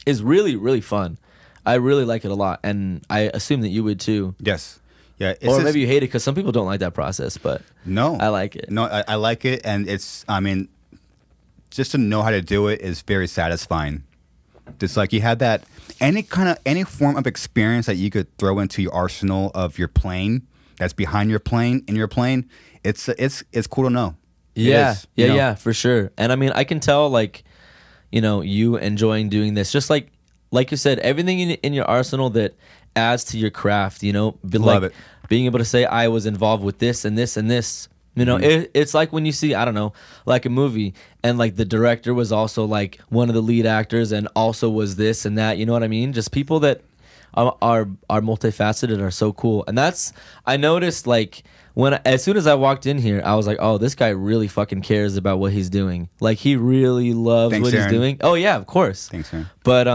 is really, really fun. I really like it a lot. And I assume that you would too. Yes. Yeah, or maybe you hate it because some people don't like that process, but no, I like it. No, I like it, and I mean, just to know how to do it is very satisfying. Just like you had that any form of experience that you could throw into your arsenal of your playing that's behind your playing in your playing. It's cool to know. Yeah, yeah, for sure. And I mean, I can tell like, you know, you enjoying doing this, just like you said, everything in your arsenal that adds to your craft, you know, Love it. Being able to say I was involved with this and this and this, you know, it's like when you see, I don't know, like a movie and like the director was also like one of the lead actors and also was this and that, you know what I mean? Just people that are multifaceted are so cool. And I noticed like as soon as I walked in here, I was like, oh, this guy really fucking cares about what he's doing. Like he really loves what he's doing. Oh yeah, of course. Thanks, man. But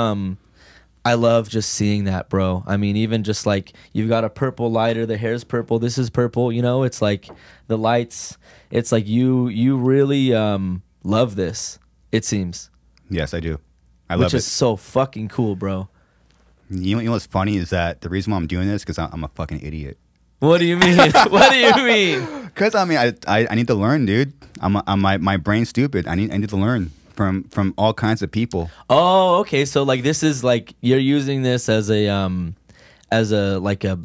I love just seeing that, bro. I mean, even just like you've got a purple lighter, the hair's purple, this is purple, you know, it's like the lights, it's like you really love this, it seems. Yes, I do. I love it. Which is so fucking cool, bro. You know what's funny is that the reason why I'm doing this because I'm a fucking idiot. What do you mean? What do you mean? Because I mean, I need to learn, dude. My brain's stupid. I need to learn from all kinds of people. Oh, okay. So like this is like you're using this as a like a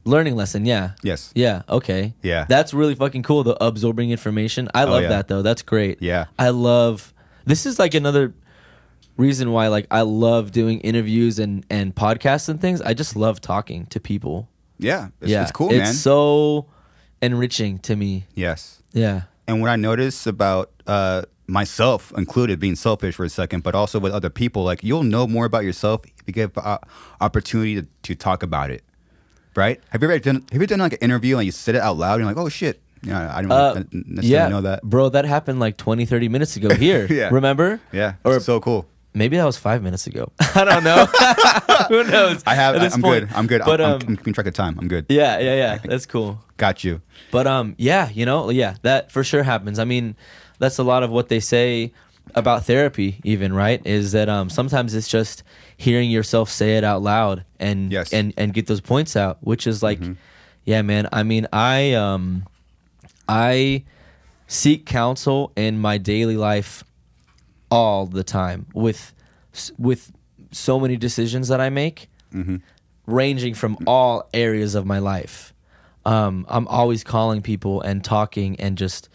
learning lesson. Yeah. Yes. Yeah. Okay. Yeah. That's really fucking cool. The absorbing information. I love that though. That's great. Yeah. This is like another reason why like I love doing interviews and podcasts and things. I just love talking to people. Yeah. It's cool, man. It's so enriching to me. Yes. Yeah. And what I notice about myself included, being selfish for a second, but also with other people, like you'll know more about yourself if you get opportunity to talk about it, right? Have you ever done like an interview and you said it out loud and you're like, oh shit, yeah, I don't necessarily know that. Bro, that happened like 20-30 minutes ago here. Yeah. Remember? Yeah. Or so cool. Maybe that was 5 minutes ago. I don't know. Who knows? I'm good. But I'm keeping track of time. I'm good. Yeah. That's cool. Got you. But yeah, you know, yeah, that for sure happens. I mean, that's a lot of what they say about therapy even, right? Is that sometimes it's just hearing yourself say it out loud and and get those points out, which is like yeah, man. I mean, I seek counsel in my daily life all the time with so many decisions that I make, ranging from all areas of my life. I'm always calling people and talking and just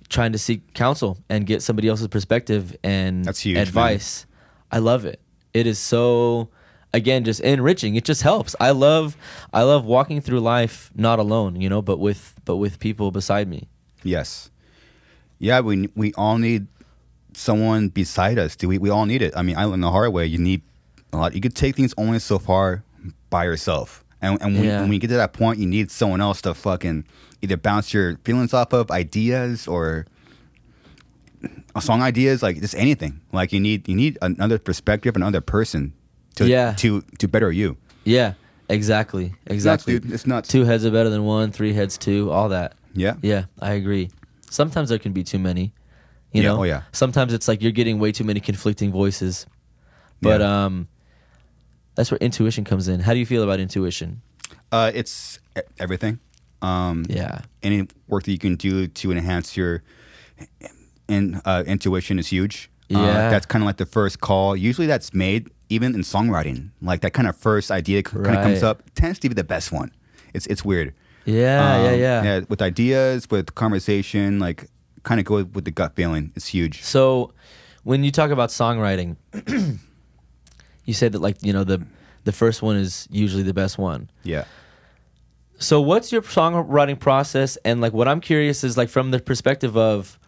trying to seek counsel and get somebody else's perspective and that's huge, advice. Man. I love it. It is so, again, just enriching. It just helps. I love walking through life not alone, you know, but with people beside me. Yes. Yeah, we all need someone beside us. We all need it. I mean, I learned the hard way. You need a lot. You could take things only so far by yourself. And when you get to that point, you need someone else to fucking either bounce your feelings off of, ideas or song ideas, like just anything. Like you need another perspective, another person to better you. Yeah, exactly. It's nuts, dude. It's nuts. 2 heads are better than 1, 3 heads 2, all that. Yeah. Yeah, I agree. Sometimes there can be too many. You know? Oh yeah. Sometimes it's like you're getting way too many conflicting voices. But that's where intuition comes in. How do you feel about intuition? It's everything. Any work that you can do to enhance your intuition is huge. That's kind of like the first call. Usually that's made even in songwriting. Like that kind of first idea kind of comes up, tends to be the best one. It's weird. Yeah. With ideas, with conversation, like kind of go with the gut feeling. It's huge. So when you talk about songwriting, you say that, like, you know, the first one is usually the best one. Yeah. So what's your songwriting process? And like what I'm curious is, like, from the perspective of,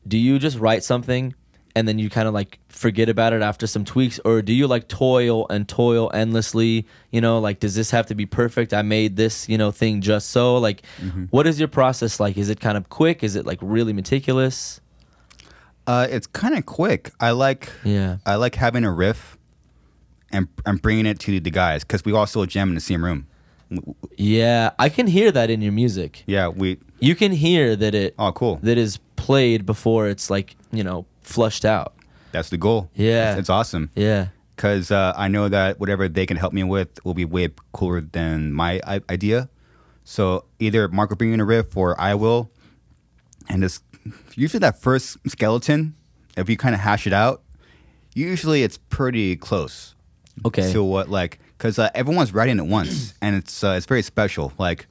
do you just write something and then you kind of like forget about it after some tweaks, or do you like toil endlessly? You know, like, does this have to be perfect? I made this, you know, thing just so. Like, what is your process like? Is it kind of quick? Is it like really meticulous? It's kind of quick. I like having a riff and bringing it to the guys, because we all still jam in the same room. Yeah, I can hear that in your music. Yeah, you can hear that it. Oh, cool. That is played before it's, like, you know, flushed out. That's the goal. Yeah, it's awesome. Yeah, because I know that whatever they can help me with will be way cooler than my idea. So either Mark will bring in a riff or I will, and this usually that first skeleton, if you kind of hash it out, usually it's pretty close. Okay. So what, like, because everyone's writing at once, and it's very special. Like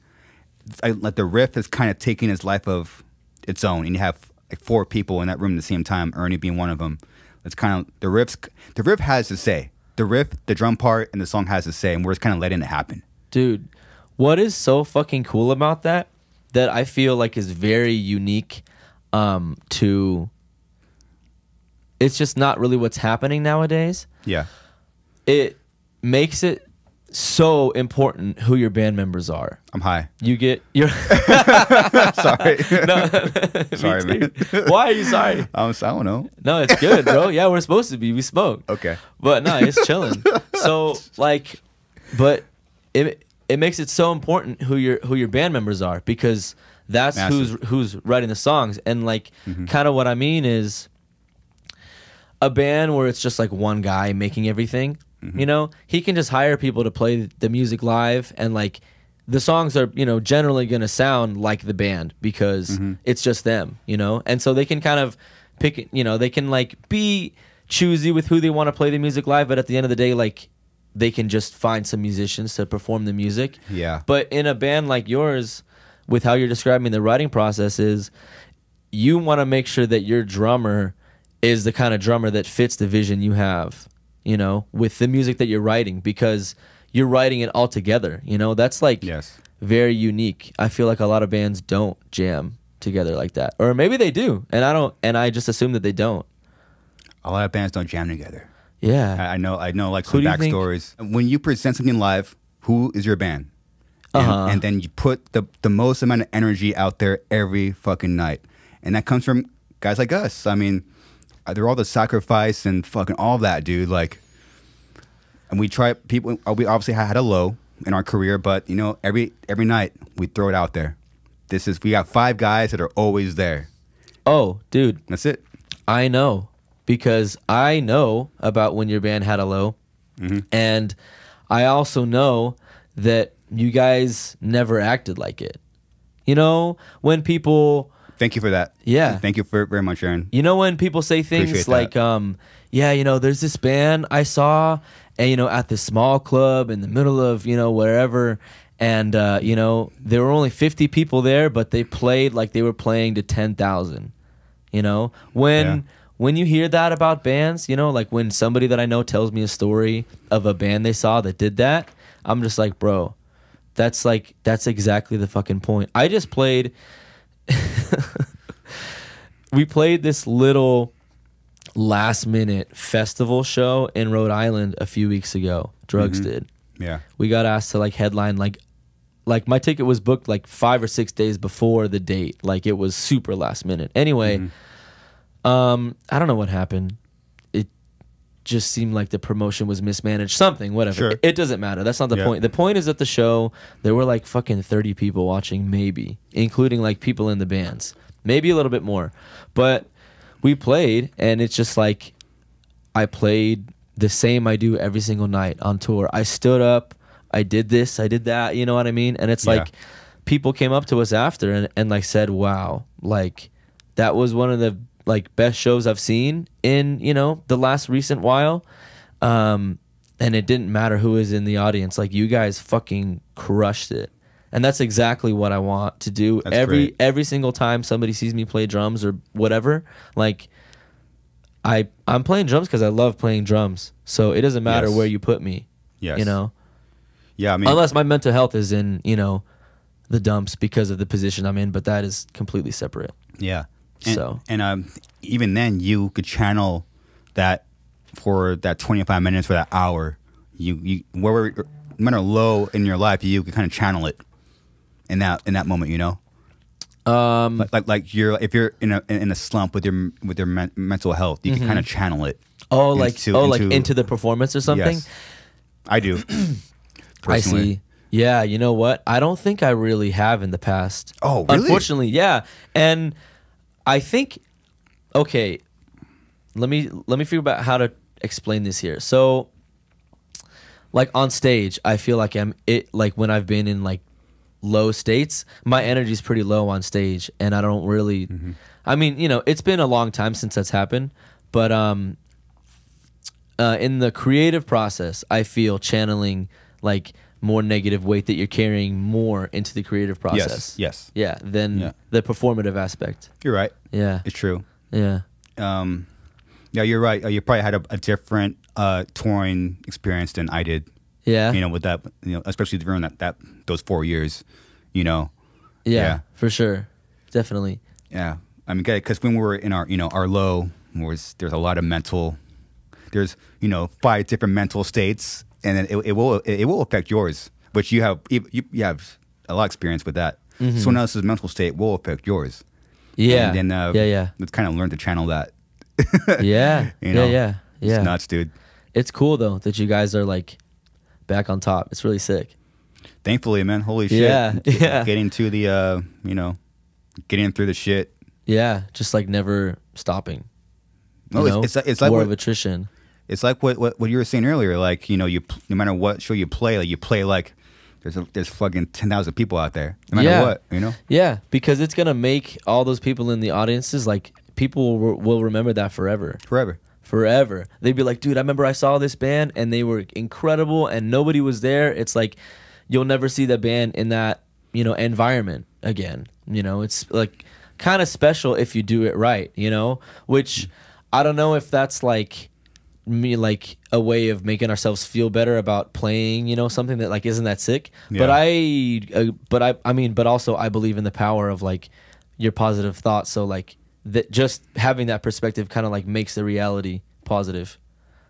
the riff is kind of taking its life of its own, and you have like 4 people in that room at the same time, Ernie being one of them. It's kind of the riff has to say. The riff, the drum part, and the song has to say, and we're just kind of letting it happen. Dude, what is so fucking cool about that I feel like is very unique to... It's just not really what's happening nowadays. Yeah. It makes it so important who your band members are. I'm high. You get your... Sorry. No, sorry, man. Why are you sorry? I don't know. No, it's good, bro. Yeah, we're supposed to be. We smoke. Okay. But no, it's chilling. So, like, but it makes it so important who your band members are, because that's who's writing the songs. And like, kind of what I mean is, a band where it's just like one guy making everything, you know, he can just hire people to play the music live, and like the songs are, you know, generally going to sound like the band because it's just them, you know? And so they can kind of pick, you know, they can like be choosy with who they want to play the music live, but at the end of the day, like, they can just find some musicians to perform the music. Yeah. But in a band like yours, with how you're describing the writing process, is you want to make sure that your drummer is the kind of drummer that fits the vision you have, you know, with the music that you're writing, because you're writing it all together, you know? That's like very unique. I feel like a lot of bands don't jam together like that. Or maybe they do, and I just assume that they don't. A lot of bands don't jam together. Yeah. I know like some backstories. When you present something live, who is your band? And then you put the most amount of energy out there every fucking night. And that comes from guys like us. I mean, they're all the sacrifice and fucking all that, dude. Like, and we obviously had a low in our career, but you know, every night we throw it out there. We got 5 guys that are always there. Oh, dude. That's it. I know, because I know about when your band had a low, and I also know that you guys never acted like it. You know, when people... Thank you for that. Yeah. Thank you very much, Aaron. You know, when people say things like, yeah, you know, there's this band I saw, and, you know, at this small club in the middle of, you know, wherever, and, you know, there were only 50 people there, but they played like they were playing to 10,000, you know? When you hear that about bands, you know, like when somebody that I know tells me a story of a band they saw that did that, I'm just like, bro, that's exactly the fucking point. I just played... we played this little last-minute festival show in Rhode Island a few weeks ago. D.R.U.G.S did. Yeah. We got asked to like headline, like my ticket was booked like 5 or 6 days before the date. Like, it was super last minute. Anyway, I don't know what happened. just seemed like the promotion was mismanaged, something, whatever. Sure. It doesn't matter. That's not the point. The point is at the show, there were like fucking 30 people watching, maybe, including like people in the bands. Maybe a little bit more. But we played, and it's just like I played the same I do every single night on tour. I stood up, I did this, I did that, you know what I mean? And it's like people came up to us after and like said, wow, like that was one of the like best shows I've seen in, you know, the last recent while. And it didn't matter who was in the audience. Like, you guys fucking crushed it. And that's exactly what I want to do. Every single time somebody sees me play drums or whatever, like I'm playing drums because I love playing drums. So it doesn't matter where you put me. You know? Yeah, I mean, unless my mental health is in, you know, the dumps because of the position I'm in, but that is completely separate. Yeah. And even then, you could channel that for that 25 minutes, for that hour. You wherever, no matter low in your life, you could kind of channel it in that moment. You know, like if you're in a slump with your mental health, you can kind of channel it. Into the performance or something. Yes, I do. I see. Yeah, you know what? I don't think I really have in the past. Oh, really? Unfortunately, yeah. And I think, okay, let me figure out how to explain this here. So, like on stage, I feel like like when I've been in like low states, my energy's pretty low on stage, and I don't really. I mean, you know, it's been a long time since that's happened, but in the creative process, I feel channeling like more negative weight that you're carrying more into the creative process. Yes. Yeah, than the performative aspect. You're right. Yeah. It's true. Yeah. Yeah, you're right. You probably had a different touring experience than I did. Yeah. You know, with that, you know, especially during those 4 years, you know. Yeah, for sure. Definitely. Yeah. I mean, because when we were in our low, there's a lot of mental, there's, 5 different mental states, and then it will affect yours, which you have a lot of experience with that. Someone else's mental state will affect yours. Yeah. And then let's kind of learn to channel that. Yeah. Yeah. It's nuts, dude. It's cool though that you guys are like back on top. It's really sick. Thankfully, man. Holy shit. Yeah. Getting to the getting through the shit. Yeah, just like never stopping. No, it's like war of attrition. It's like what you were saying earlier. Like, no matter what show you play like there's fucking 10,000 people out there. No matter what, Yeah, because it's gonna make all those people in the audiences, like, people will remember that forever. Forever. They'd be like, dude, I remember I saw this band and they were incredible and nobody was there. It's like you'll never see the band in that environment again. It's like kind of special if you do it right. Which I don't know if that's like like a way of making ourselves feel better about playing something that like isn't that sick. But but also I believe in the power of like your positive thoughts. So like that, just having that perspective kind of like makes the reality positive.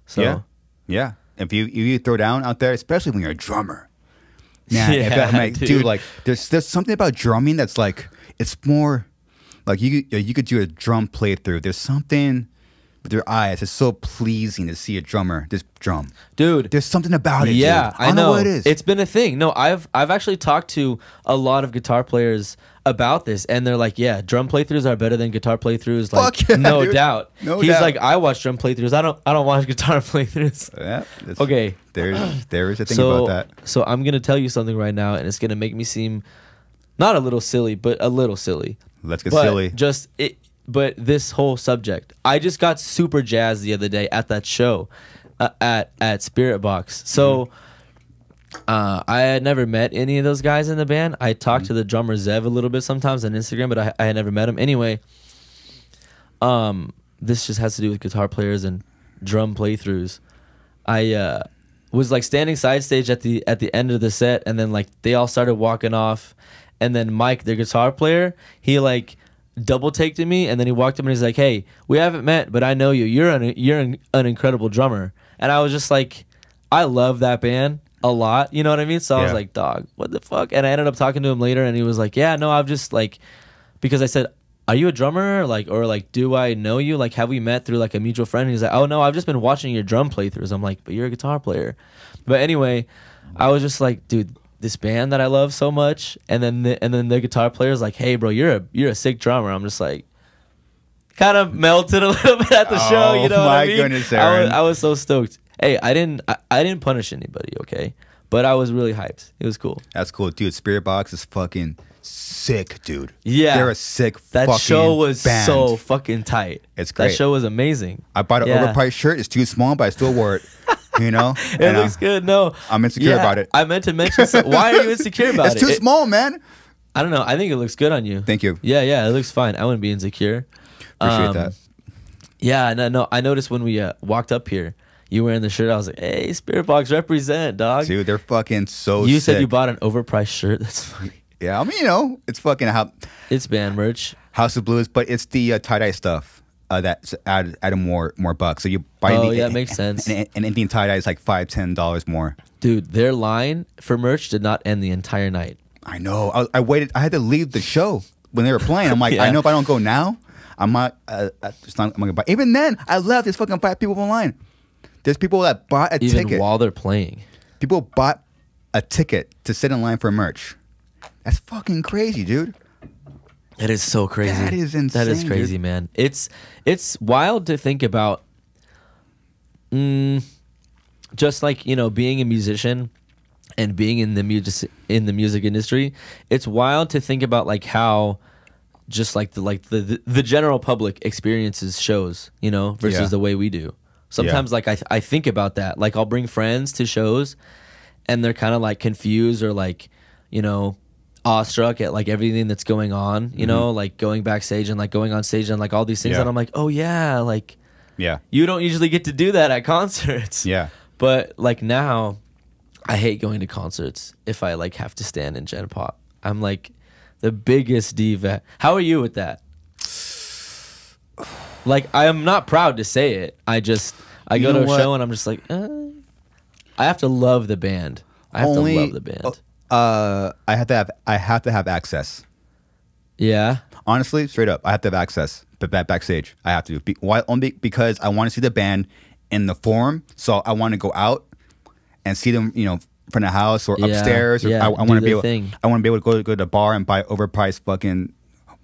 So yeah. If you throw down out there, especially when you're a drummer, man, dude, like there's something about drumming that's like, it's more like you could do a drum playthrough. There's something with your eyes. It's so pleasing to see a drummer just drum, dude. There's something about it. Yeah, dude. I know what it is. It's been a thing. No, I've actually talked to a lot of guitar players about this, and they're like, yeah, drum playthroughs are better than guitar playthroughs. Like, fuck yeah, no dude. doubt. No He's doubt. like, I watch drum playthroughs. I don't watch guitar playthroughs. Yeah. Okay. There is a thing about that. So I'm gonna tell you something right now, and it's gonna make me seem not a little silly, but a little silly. Let's get silly. But this whole subject, I just got super jazzed the other day at that show at Spiritbox. So I had never met any of those guys in the band. I talked to the drummer Zev a little bit sometimes on Instagram, but I had never met him. Anyway, this just has to do with guitar players and drum playthroughs. I was like standing side stage at the end of the set, and then like they all started walking off, and then Mike, their guitar player, he like double taked me, and then he walked up and he's like, "Hey, we haven't met, but I know you. You're an incredible drummer." And I was just like, I love that band a lot, you know what I mean? So I was like, dog, what the fuck? And I ended up talking to him later, and he was like, yeah, no, I've just like, because I said are you a drummer? Like, or like, do I know you? Like, have we met through like a mutual friend? And he's like, oh no, I've just been watching your drum playthroughs. I'm like, but you're a guitar player. But anyway, I was just like, dude, this band that I love so much, and then the guitar player is like, hey bro, you're a sick drummer. I'm just like, kind of melted a little bit at the show, you know what I mean? Goodness, Aaron. I was so stoked. Hey, I didn't punish anybody, okay? But I was really hyped. It was cool. That's cool, dude. Spiritbox is fucking sick, dude. Yeah, they're a sick. That fucking show was band. so fucking tight. It's great. That show was amazing. I bought an overpriced shirt. It's too small, but I still wore it. You know, it looks good. No, I'm insecure about it. I meant to mention. Why are you insecure about it? It's too small, man. I don't know. I think it looks good on you. Thank you. Yeah, it looks fine. I wouldn't be insecure. Appreciate that. Yeah, no. I noticed when we walked up here, you wearing the shirt. I was like, hey, Spiritbox represent, dog. Dude, they're fucking so You sick. said you bought an overpriced shirt. That's funny. Yeah, I mean, you know, it's fucking it's band merch. House of Blues, but it's the tie-dye stuff that's added more bucks. So you buy yeah, makes sense. And Indian tie-dye is like $5-10 more. Dude, their line for merch did not end the entire night. I know. I waited. I had to leave the show when they were playing. I'm like, Yeah. I know if I don't go now, I'm not. I'm gonna buy. Even then, I left. There's fucking 5 people online. There's people that bought a Even ticket while they're playing. People bought a ticket to sit in line for merch. That's fucking crazy, dude. It is so crazy. That is insane. That is crazy, dude. man. It's wild to think about. Just like, you know, being a musician and being in the music industry, it's wild to think about like how just like the general public experiences shows, you know, versus the way we do. Sometimes like I think about that. Like I'll bring friends to shows and they're kind of like confused or like, you know, awestruck at like everything that's going on, you know, like going backstage and like going on stage and like all these things. And I'm like, oh yeah, like you don't usually get to do that at concerts. Yeah. But like now I hate going to concerts if I like have to stand in Gen Pop. I'm like the biggest diva. How are you with that? Like I am not proud to say it. I go to a show and I'm just like, I have to love the band. I have to love the band. I have to have access. Yeah. Honestly, straight up, I have to have access. But backstage, I have to. Why? Only because I want to see the band in the forum. So I want to go out and see them, you know, from the house or upstairs. Or I want to be able. I want to be able to go to the bar and buy overpriced fucking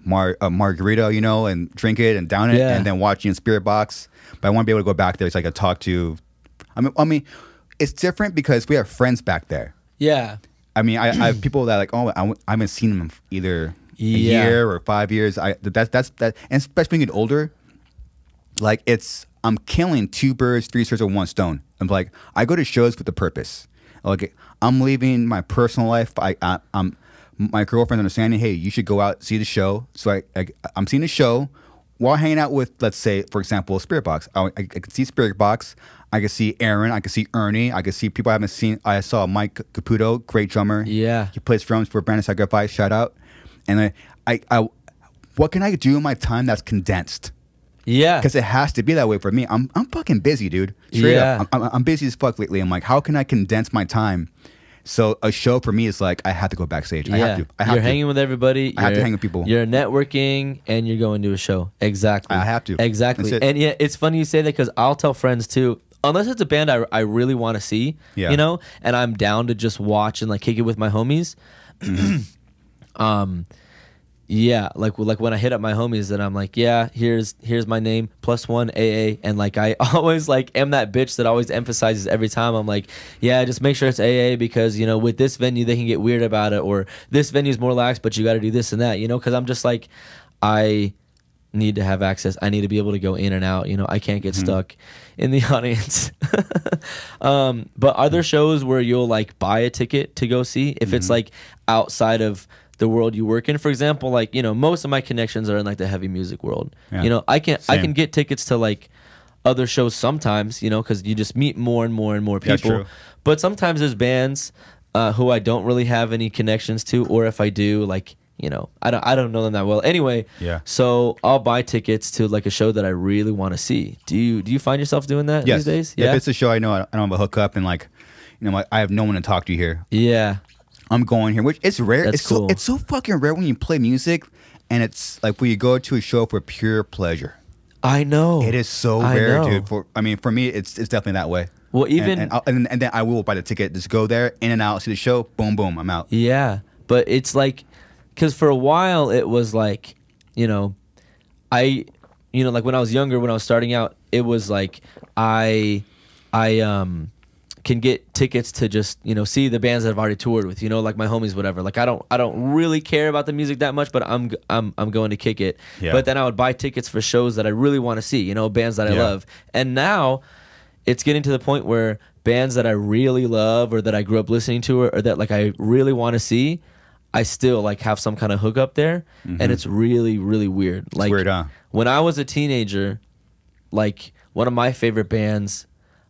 margarita, you know, and drink it and down it, and then watch in Spiritbox. But I want to be able to go back there. It's like a talk to. I mean, it's different because we have friends back there. Yeah. I mean, I have people that like, oh, I haven't seen them either a year or 5 years. That's and especially getting older, like I'm killing 2 birds, 3 birds with 1 stone. I'm like, I go to shows with a purpose. Like I'm leaving my personal life. I'm my girlfriend's understanding. Hey, you should go out see the show. So I'm seeing the show while hanging out with, let's say, for example, Spiritbox. I can see Spiritbox. I can see Aaron. I can see Ernie. I can see people I haven't seen. I saw Mike Caputo, great drummer. Yeah, he plays drums for Brandon Sacrifice. Shout out. And I what can I do in my time that's condensed? Yeah, because it has to be that way for me. I'm fucking busy, dude. Straight up, I'm busy as fuck lately. I'm like, how can I condense my time? So a show for me is like I have to go backstage. I have to. You're hanging with everybody. I have to hang with people. You're networking and you're going to a show. Exactly. I have to. Exactly. And yeah, it's funny you say that because I'll tell friends too. Unless it's a band I really want to see, you know, and I'm down to just watch and like kick it with my homies. Yeah, like when I hit up my homies and I'm like, yeah, here's my name +1 AA, and like I always like am that bitch that always emphasizes every time. I'm like, yeah, just make sure it's AA because, you know, with this venue they can get weird about it, or this venue's more lax, but you got to do this and that, you know, because I'm just like, I need to have access. I need to be able to go in and out. You know, I can't get stuck in the audience. But are there shows where you'll like buy a ticket to go see if it's like outside of the world you work in? For example, like, you know, most of my connections are in like the heavy music world. You know, I can get tickets to like other shows sometimes, you know, because you just meet more and more and more people. But sometimes there's bands who I don't really have any connections to, or if I do, like, you know, I don't know them that well. Anyway, so I'll buy tickets to like a show that I really want to see. Do you find yourself doing that these days? Yeah, if it's a show I know I don't have a hookup and like, you know, I have no one to talk to here. Yeah, I'm going here, which it's rare. That's cool. It's so fucking rare when you play music and it's like when you go to a show for pure pleasure. I know. It is so rare, dude. For me, it's definitely that way. Well, even and then I will buy the ticket, just go there, in and out, see the show, boom, boom, I'm out. Yeah, but it's like, because for a while it was like, you know, like when I was younger, when I was starting out, it was like I can get tickets to just, you know, see the bands that I've already toured with, you know, like my homies, whatever. Like I don't really care about the music that much, but I'm going to kick it. Yeah. But then I would buy tickets for shows that I really want to see, you know, bands that I love. And now it's getting to the point where bands that I really love or that I grew up listening to or that like I really want to see, I still like have some kind of hookup there. And it's really, really weird. Like, it's weird, huh? When I was a teenager, like one of my favorite bands,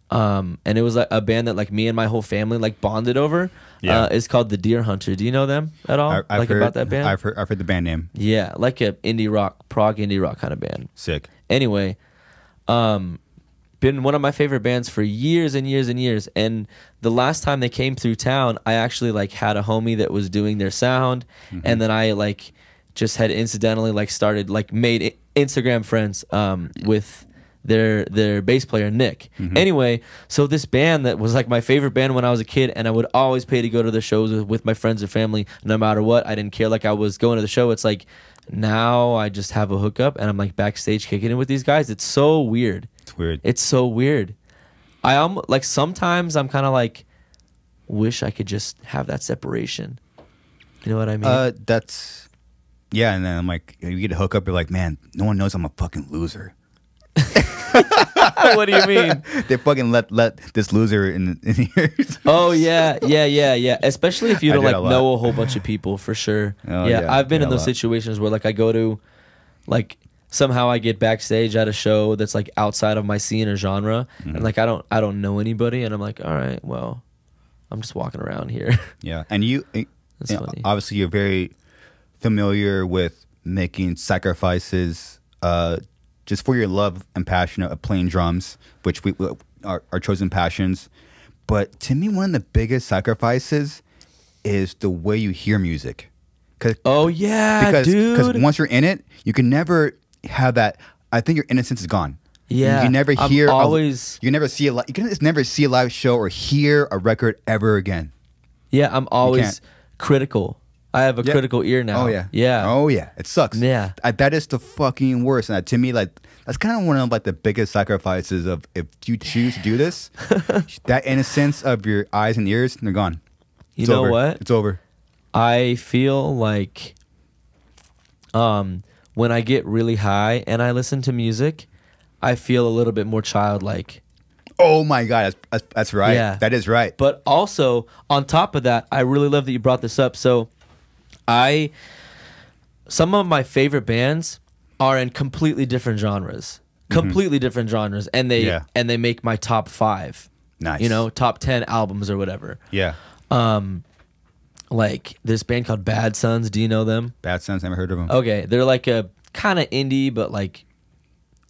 and it was like a band that like me and my whole family like bonded over. It's called the Deer Hunter. Do you know them at all? I've heard about that band? I've heard the band name. Yeah, like a prog indie rock kind of band. Sick. Anyway, been one of my favorite bands for years and years and years. And the last time they came through town, I actually like had a homie that was doing their sound, and then I like just had incidentally like started like made Instagram friends with their bass player Nick. Anyway, so this band that was like my favorite band when I was a kid, and I would always pay to go to the shows with my friends or family no matter what. I didn't care, like I was going to the show. It's like now I just have a hookup and I'm like backstage kicking it with these guys. It's so weird. It's weird. It's so weird. Like sometimes I'm kind of like wish I could just have that separation. You know what I mean? That's yeah. And then I'm like, you get a hookup, you're like, man, no one knows I'm a fucking loser. What do you mean? They fucking let this loser in here. Oh yeah. Especially if you don't like know a whole bunch of people, for sure. Oh, yeah, I've been in those situations where like I go to, like somehow I get backstage at a show that's like outside of my scene or genre, and like I don't know anybody, and I'm like, all right, well, I'm just walking around here. Yeah, and you know, obviously you're very familiar with making sacrifices. Just for your love and passion of playing drums, which are our chosen passions. But to me, one of the biggest sacrifices is the way you hear music. Oh, yeah, dude. Because once you're in it, you can never have that. I think your innocence is gone. Yeah. You can never hear. You never see you can just never see a live show or hear a record ever again. Yeah, I'm always critical. I have a critical ear now. Oh yeah, yeah. Oh yeah, it sucks. Yeah, that is the fucking worst. And to me, like that's kind of one of like the biggest sacrifices of if you choose to do this. That innocence of your eyes and ears, they're gone. You know what? It's over. I feel like, when I get really high and I listen to music, I feel a little bit more childlike. Oh my God, that's right. Yeah, that is right. But also on top of that, I really love that you brought this up. So. Some of my favorite bands are in completely different genres, and they make my top 5. Nice. You know, top 10 albums or whatever. Yeah. Like this band called Bad Sons. Do you know them? Bad Sons, never heard of them. Okay, they're like a kind of indie, but like,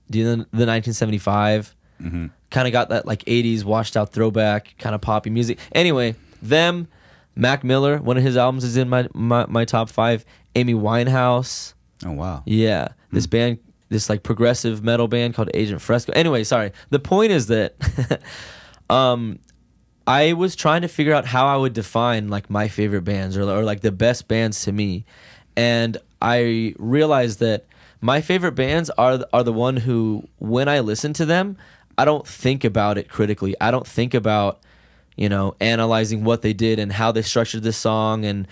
do you know the 1975? Kind of got that like 80s washed out throwback kind of poppy music. Anyway, them. Mac Miller, one of his albums is in my top 5. Amy Winehouse. Oh wow. Yeah, this band, this like progressive metal band called Agent Fresco. Anyway, sorry. The point is that I was trying to figure out how I would define like my favorite bands or like the best bands to me, and I realized that my favorite bands are the one who, when I listen to them, I don't think about it critically. I don't think about, you know, analyzing what they did and how they structured this song and,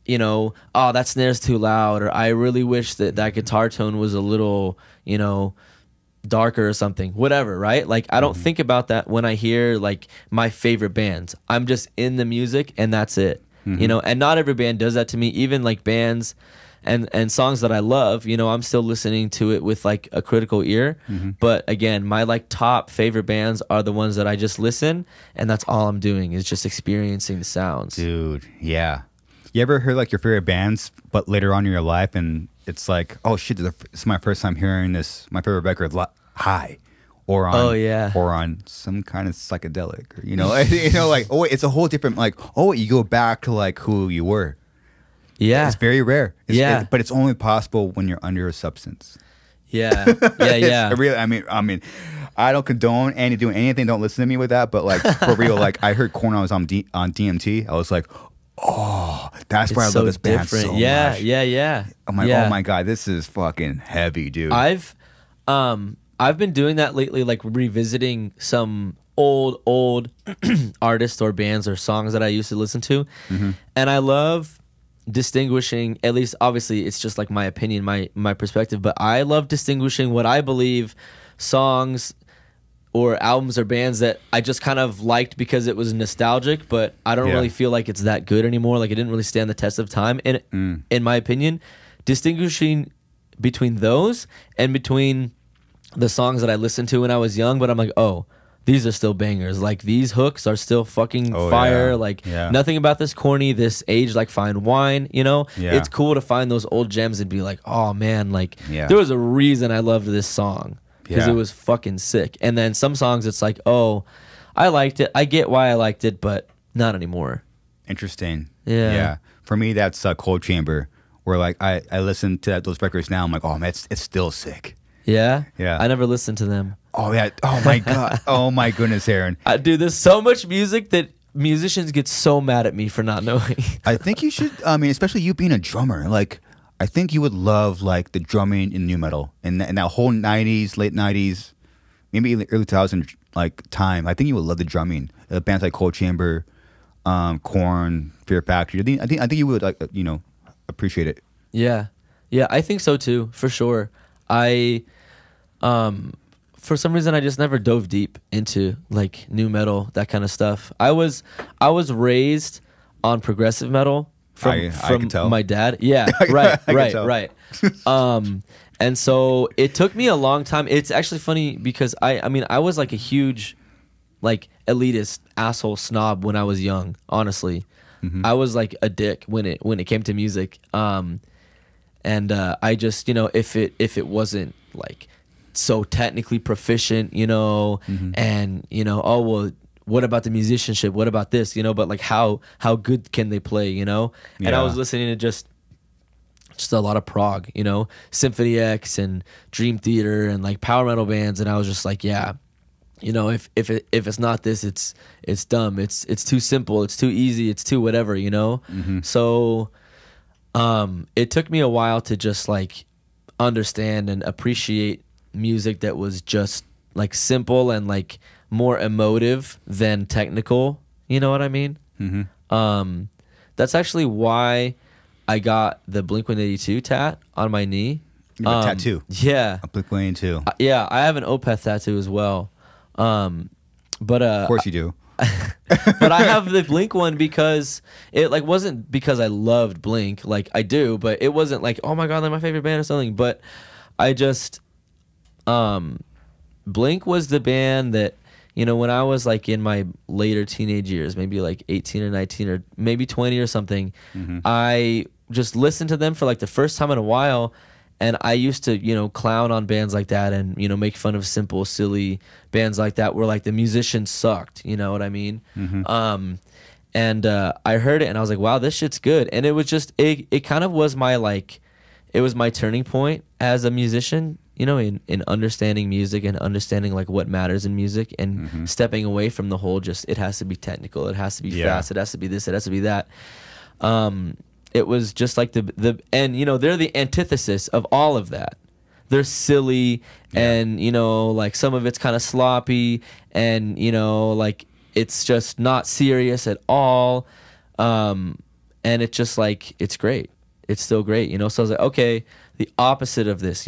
you know, oh, that snare's too loud, or I really wish that guitar tone was a little, you know, darker or something, whatever, right? Like, I don't think about that when I hear, like, my favorite bands. I'm just in the music, and that's it, you know? And not every band does that to me. Even, like, bands and songs that I love, you know, I'm still listening to it with like a critical ear. But again, my like top favorite bands are the ones that I just listen, and that's all I'm doing is just experiencing the sounds. Dude, yeah. You ever heard like your favorite bands, but later on in your life, and it's like, oh shit, this is my first time hearing my favorite record high, or on, or on some kind of psychedelic, or, you know, you know, like, oh, it's a whole different, like, oh, you go back to like who you were. Yeah. It's very rare. Yeah. But it's only possible when you're under a substance. Yeah. Yeah. Yeah. Really, I mean, I don't condone doing anything. Don't listen to me with that. But like for real, like I heard Korn. I was on DMT. I was like, oh, that's why I love this band so much. Yeah. Yeah. I'm like, oh my god, this is fucking heavy, dude. I've been doing that lately, like revisiting some old artists or bands or songs that I used to listen to, and I love distinguishing, at least obviously it's just like my opinion, my perspective, but I love distinguishing what I believe songs or albums or bands that I just kind of liked because it was nostalgic, but I don't really feel like it's that good anymore. Like it didn't really stand the test of time. And in my opinion, distinguishing between those and between the songs that I listened to when I was young, but I'm like, oh, these are still bangers. Like these hooks are still fucking fire. Yeah. Like nothing about this corny, this aged like fine wine, you know? Yeah. It's cool to find those old gems and be like, oh man, like there was a reason I loved this song because it was fucking sick. And then some songs it's like, oh, I liked it. I get why I liked it, but not anymore. Interesting. Yeah. For me, that's Cold Chamber, where like I listen to those records now. I'm like, oh man, it's still sick. Yeah? Yeah. I never listened to them. Oh yeah. Oh my god. Oh my goodness, Aaron. Dude, there's so much music that musicians get so mad at me for not knowing. I think you should. I mean, especially you being a drummer. Like, I think you would love like the drumming in nu metal and that whole '90s, late '90s, maybe early 2000s like time. I think you would love the drumming. Bands like Cold Chamber, Korn, Fear Factory. I think you would like appreciate it. Yeah. I think so too, for sure. For some reason I just never dove deep into like nu metal, that kind of stuff. I was raised on progressive metal from my dad. Yeah, right. And so it took me a long time. It's actually funny because I mean I was like a huge like elitist asshole snob when I was young, honestly. I was like a dick when it came to music. And I just, if it wasn't like so technically proficient, and oh well, what about the musicianship? What about this? But like how good can they play? And I was listening to just a lot of prog, Symphony X and Dream Theater and like power metal bands, and I was just like, yeah, if it's not this, it's dumb. It's too simple. It's too easy. It's too whatever. So it took me a while to just like understand and appreciate music that was just like simple and like more emotive than technical. You know what I mean? That's actually why I got the Blink-182 tat on my knee. Tattoo. Yeah. A Blink-182. Yeah, I have an Opeth tattoo as well. But of course you do. But I have the Blink one because it like wasn't because I loved Blink, like I do, but it wasn't like, oh my god, they're my favorite band or something. But I just Blink was the band that, when I was like in my later teenage years, maybe like 18 or 19 or maybe 20 or something, I just listened to them for like the first time in a while. And I used to, clown on bands like that and, make fun of simple, silly bands like that where, like, the musicians sucked. You know what I mean? And I heard it and I was like, wow, this shit's good. And it was just, it kind of was my, like, it was my turning point as a musician, in understanding music and understanding, like, what matters in music and stepping away from the whole just, it has to be technical, it has to be fast, it has to be this, it has to be that. It was just like and they're the antithesis of all of that. They're silly and like some of it's kind of sloppy and like it's just not serious at all. And it's just like it's great. It's still great, So I was like, okay, the opposite of this,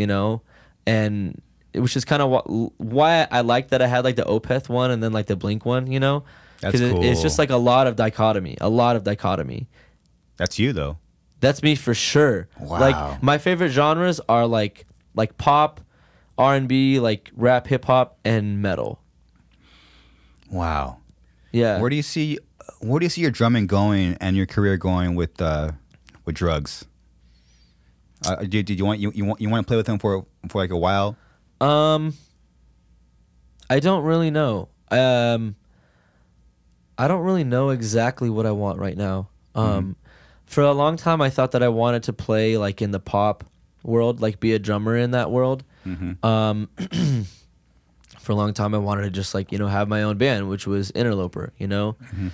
and which is kind of why I like that I had like the Opeth one and then like the Blink one, That's cool. It's just like a lot of dichotomy. That's you though. That's me for sure. Wow. Like my favorite genres are like pop, R&B, like rap, hip hop, and metal. Wow. Yeah. Where do you see your drumming going and your career going with Drugs? Do you want to play with them for like a while? I don't really know. I don't really know exactly what I want right now. For a long time, I thought that I wanted to play like in the pop world, like be a drummer in that world. Mm-hmm. For a long time, I wanted to just like, you know, have my own band, which was Interloper, you know? Mm-hmm.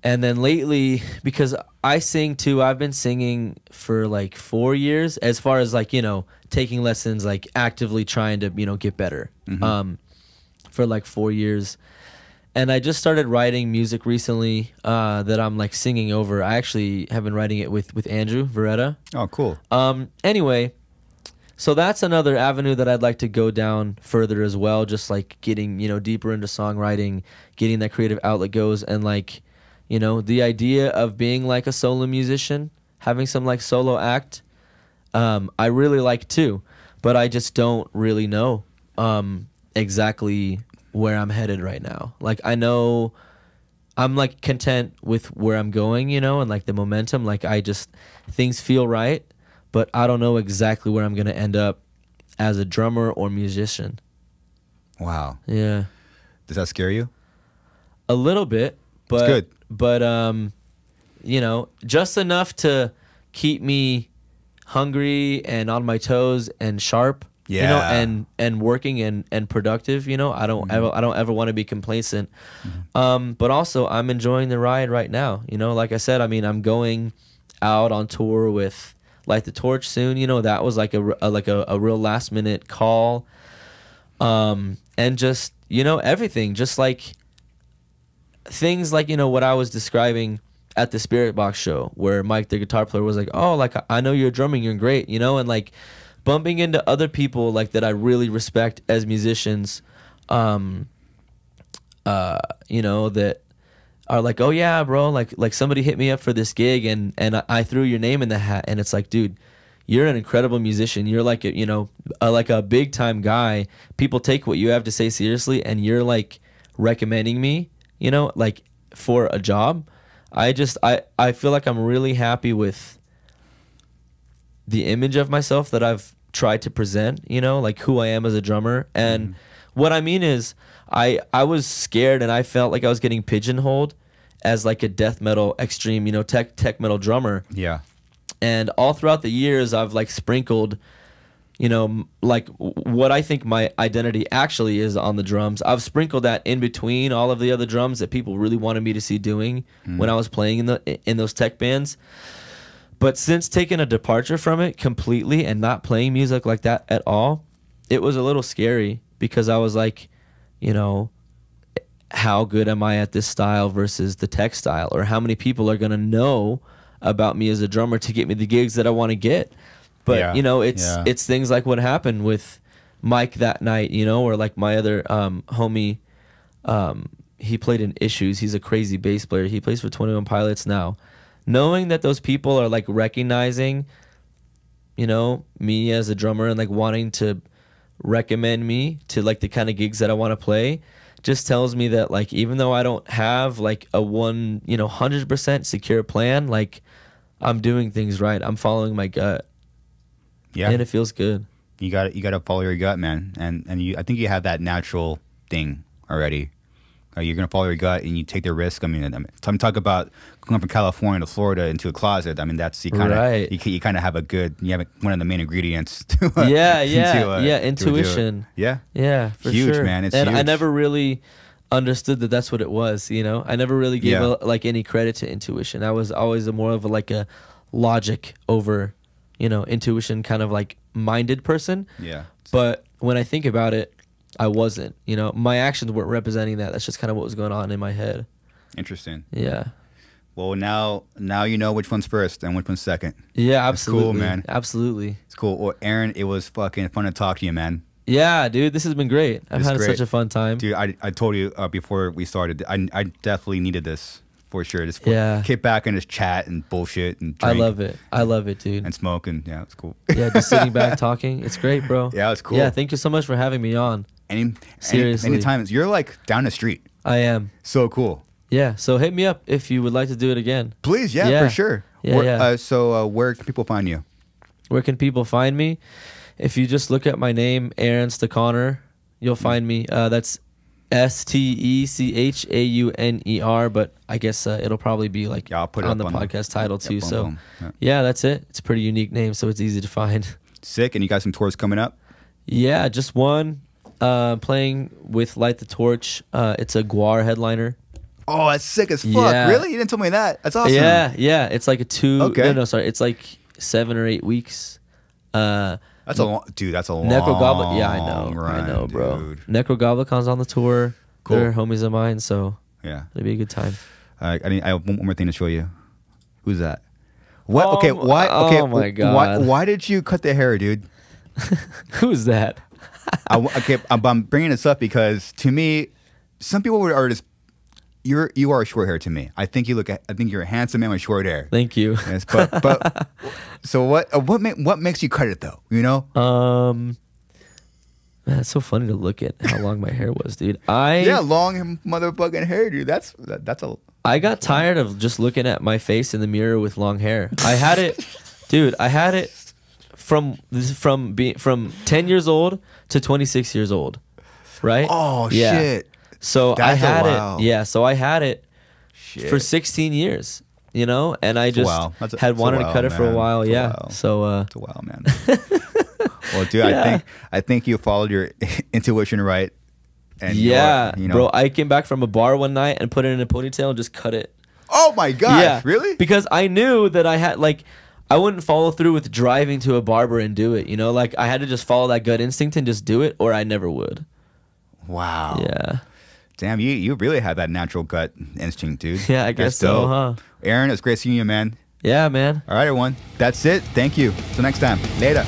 And then lately, because I sing too, I've been singing for like 4 years, as far as like, you know, taking lessons, like actively trying to, you know, get better, for like 4 years. And I just started writing music recently that I'm like singing over. I actually have been writing it with Andrew Veretta. Oh, cool. Anyway, so that's another avenue that I'd like to go down further as well, just like getting, you know, deeper into songwriting, getting that creative outlet goes, and like, you know, the idea of being like a solo musician, having some like solo act, I really like too, but I just don't really know exactly where I'm headed right now. Like, I know I'm like content with where I'm going, you know, and like the momentum, like I just, things feel right, but I don't know exactly where I'm going to end up as a drummer or musician. Wow. Yeah. Does that scare you? A little bit, but it's good. But you know, just enough to keep me hungry and on my toes and sharp. Yeah. You know, and working and productive. You know, I don't ever want to be complacent. But also, I'm enjoying the ride right now. You know, like I said, I mean, I'm going out on tour with Light the Torch soon. You know, that was like a real last minute call. And just, you know, everything, just like things like, you know, what I was describing at the Spiritbox show, where Mike, the guitar player, was like, "Oh, like I know you're drumming, you're great," you know, and like bumping into other people like that I really respect as musicians, you know, that are like, "Oh yeah, bro, like somebody hit me up for this gig and I threw your name in the hat," and it's like, dude, you're an incredible musician. You're like a, you know, like a big time guy. People take what you have to say seriously, and you're like recommending me, you know, like for a job. I feel like I'm really happy with the image of myself that I've tried to present, you know, like who I am as a drummer. And what I mean is I was scared, and I felt like I was getting pigeonholed as like a death metal extreme, you know, tech metal drummer. Yeah. And all throughout the years, I've like sprinkled, you know, like what I think my identity actually is on the drums. I've sprinkled that in between all of the other drums that people really wanted me to see doing when I was playing in those tech bands. But since taking a departure from it completely and not playing music like that at all, it was a little scary, because I was like, you know, how good am I at this style versus the tech style? Or how many people are going to know about me as a drummer to get me the gigs that I want to get? But, yeah, you know, it's things like what happened with Mike that night, you know, or like my other homie, he played in Issues. He's a crazy bass player. He plays for 21 Pilots now. Knowing that those people are like recognizing, you know, me as a drummer and like wanting to recommend me to like the kind of gigs that I want to play, just tells me that like, even though I don't have like a 100% secure plan, like I'm doing things right. I'm following my gut. Yeah. And it feels good. You got to follow your gut, man. And I think you have that natural thing already. You're going to follow your gut and you take the risk. I mean, I'm talking about going from California to Florida into a closet. I mean, that's, you kind of Right. you kind of have you have one of the main ingredients to intuition. Yeah. Yeah, for huge, sure. man. It's and huge. I never really understood that that's what it was, you know? I never really gave like any credit to intuition. I was always more of like a logic over, you know, intuition kind of like minded person. Yeah. But when I think about it, I wasn't, you know, my actions weren't representing that. That's just kind of what was going on in my head. Interesting. Yeah. Well, now you know which one's first and which one's second. Yeah, absolutely. It's cool, man. Absolutely. It's cool. Well, Aaron, it was fucking fun to talk to you, man. Yeah, dude, this has been great. I've had such a fun time. Dude, I told you before we started, I definitely needed this for sure. Just kick back and just chat and bullshit and drink. I love it, dude. And smoke, and yeah, it's cool. Yeah, just sitting back talking. It's great, bro. Yeah, it's cool. Yeah, thank you so much for having me on. Seriously. Anytime. You're like down the street. I am. So cool. Yeah, so hit me up if you would like to do it again. Please, yeah. For sure. Yeah, So where can people find you? Where can people find me? If you just look at my name, Aaron Stechauner, you'll find me. That's Stechauner, but I guess it'll probably be like I'll put it on up the podcast title too. boom, So boom. yeah, that's it. It's a pretty unique name, so it's easy to find. Sick. And you got some tours coming up? Yeah, just one. Playing with Light the Torch. It's a Guar headliner. Oh, that's sick as fuck. Yeah. Really? You didn't tell me that. That's awesome. Yeah. It's like a Okay. It's like 7 or 8 weeks. That's a long, dude. That's a long. Necrogoblet. Yeah, I run, know, bro. dude. Necrogoblicon's on the tour. Cool. They're homies of mine, so Yeah. it'll be a good time. I have one more thing to show you. Who's that? What? Okay. Why? Oh Okay. my God. Why did you cut the hair, dude? Who's that? I'm bringing this up because to me, some people are just. You are short hair to me. I think you're a handsome man with short hair. Thank you. Yes, but so what makes you cut it though? You know? Man, it's so funny to look at how long my hair was, dude. Long motherfucking hair, dude. That's a. I got tired of just looking at my face in the mirror with long hair. I had it, dude. I had it from 10 years old to 26 years old, right? Oh yeah. shit. So I had wow. it. Yeah. So I had it Shit. for 16 years. You know, and I just had wanted to cut it for a while. Yeah. So it's a while, man. Well, dude, yeah. I think you followed your intuition right. And yeah, you know. Bro, I came back from a bar one night and put it in a ponytail and just cut it. Oh my gosh, yeah, really? Because I knew that I had I wouldn't follow through with driving to a barber and do it. You know, like I had to just follow that gut instinct and just do it, or I never would. Wow. Yeah. Damn, you really had that natural gut instinct, dude. Yeah, I guess so, huh? Aaron, it's great seeing you, man. Yeah, man. All right, everyone. That's it. Thank you. Till next time. Later.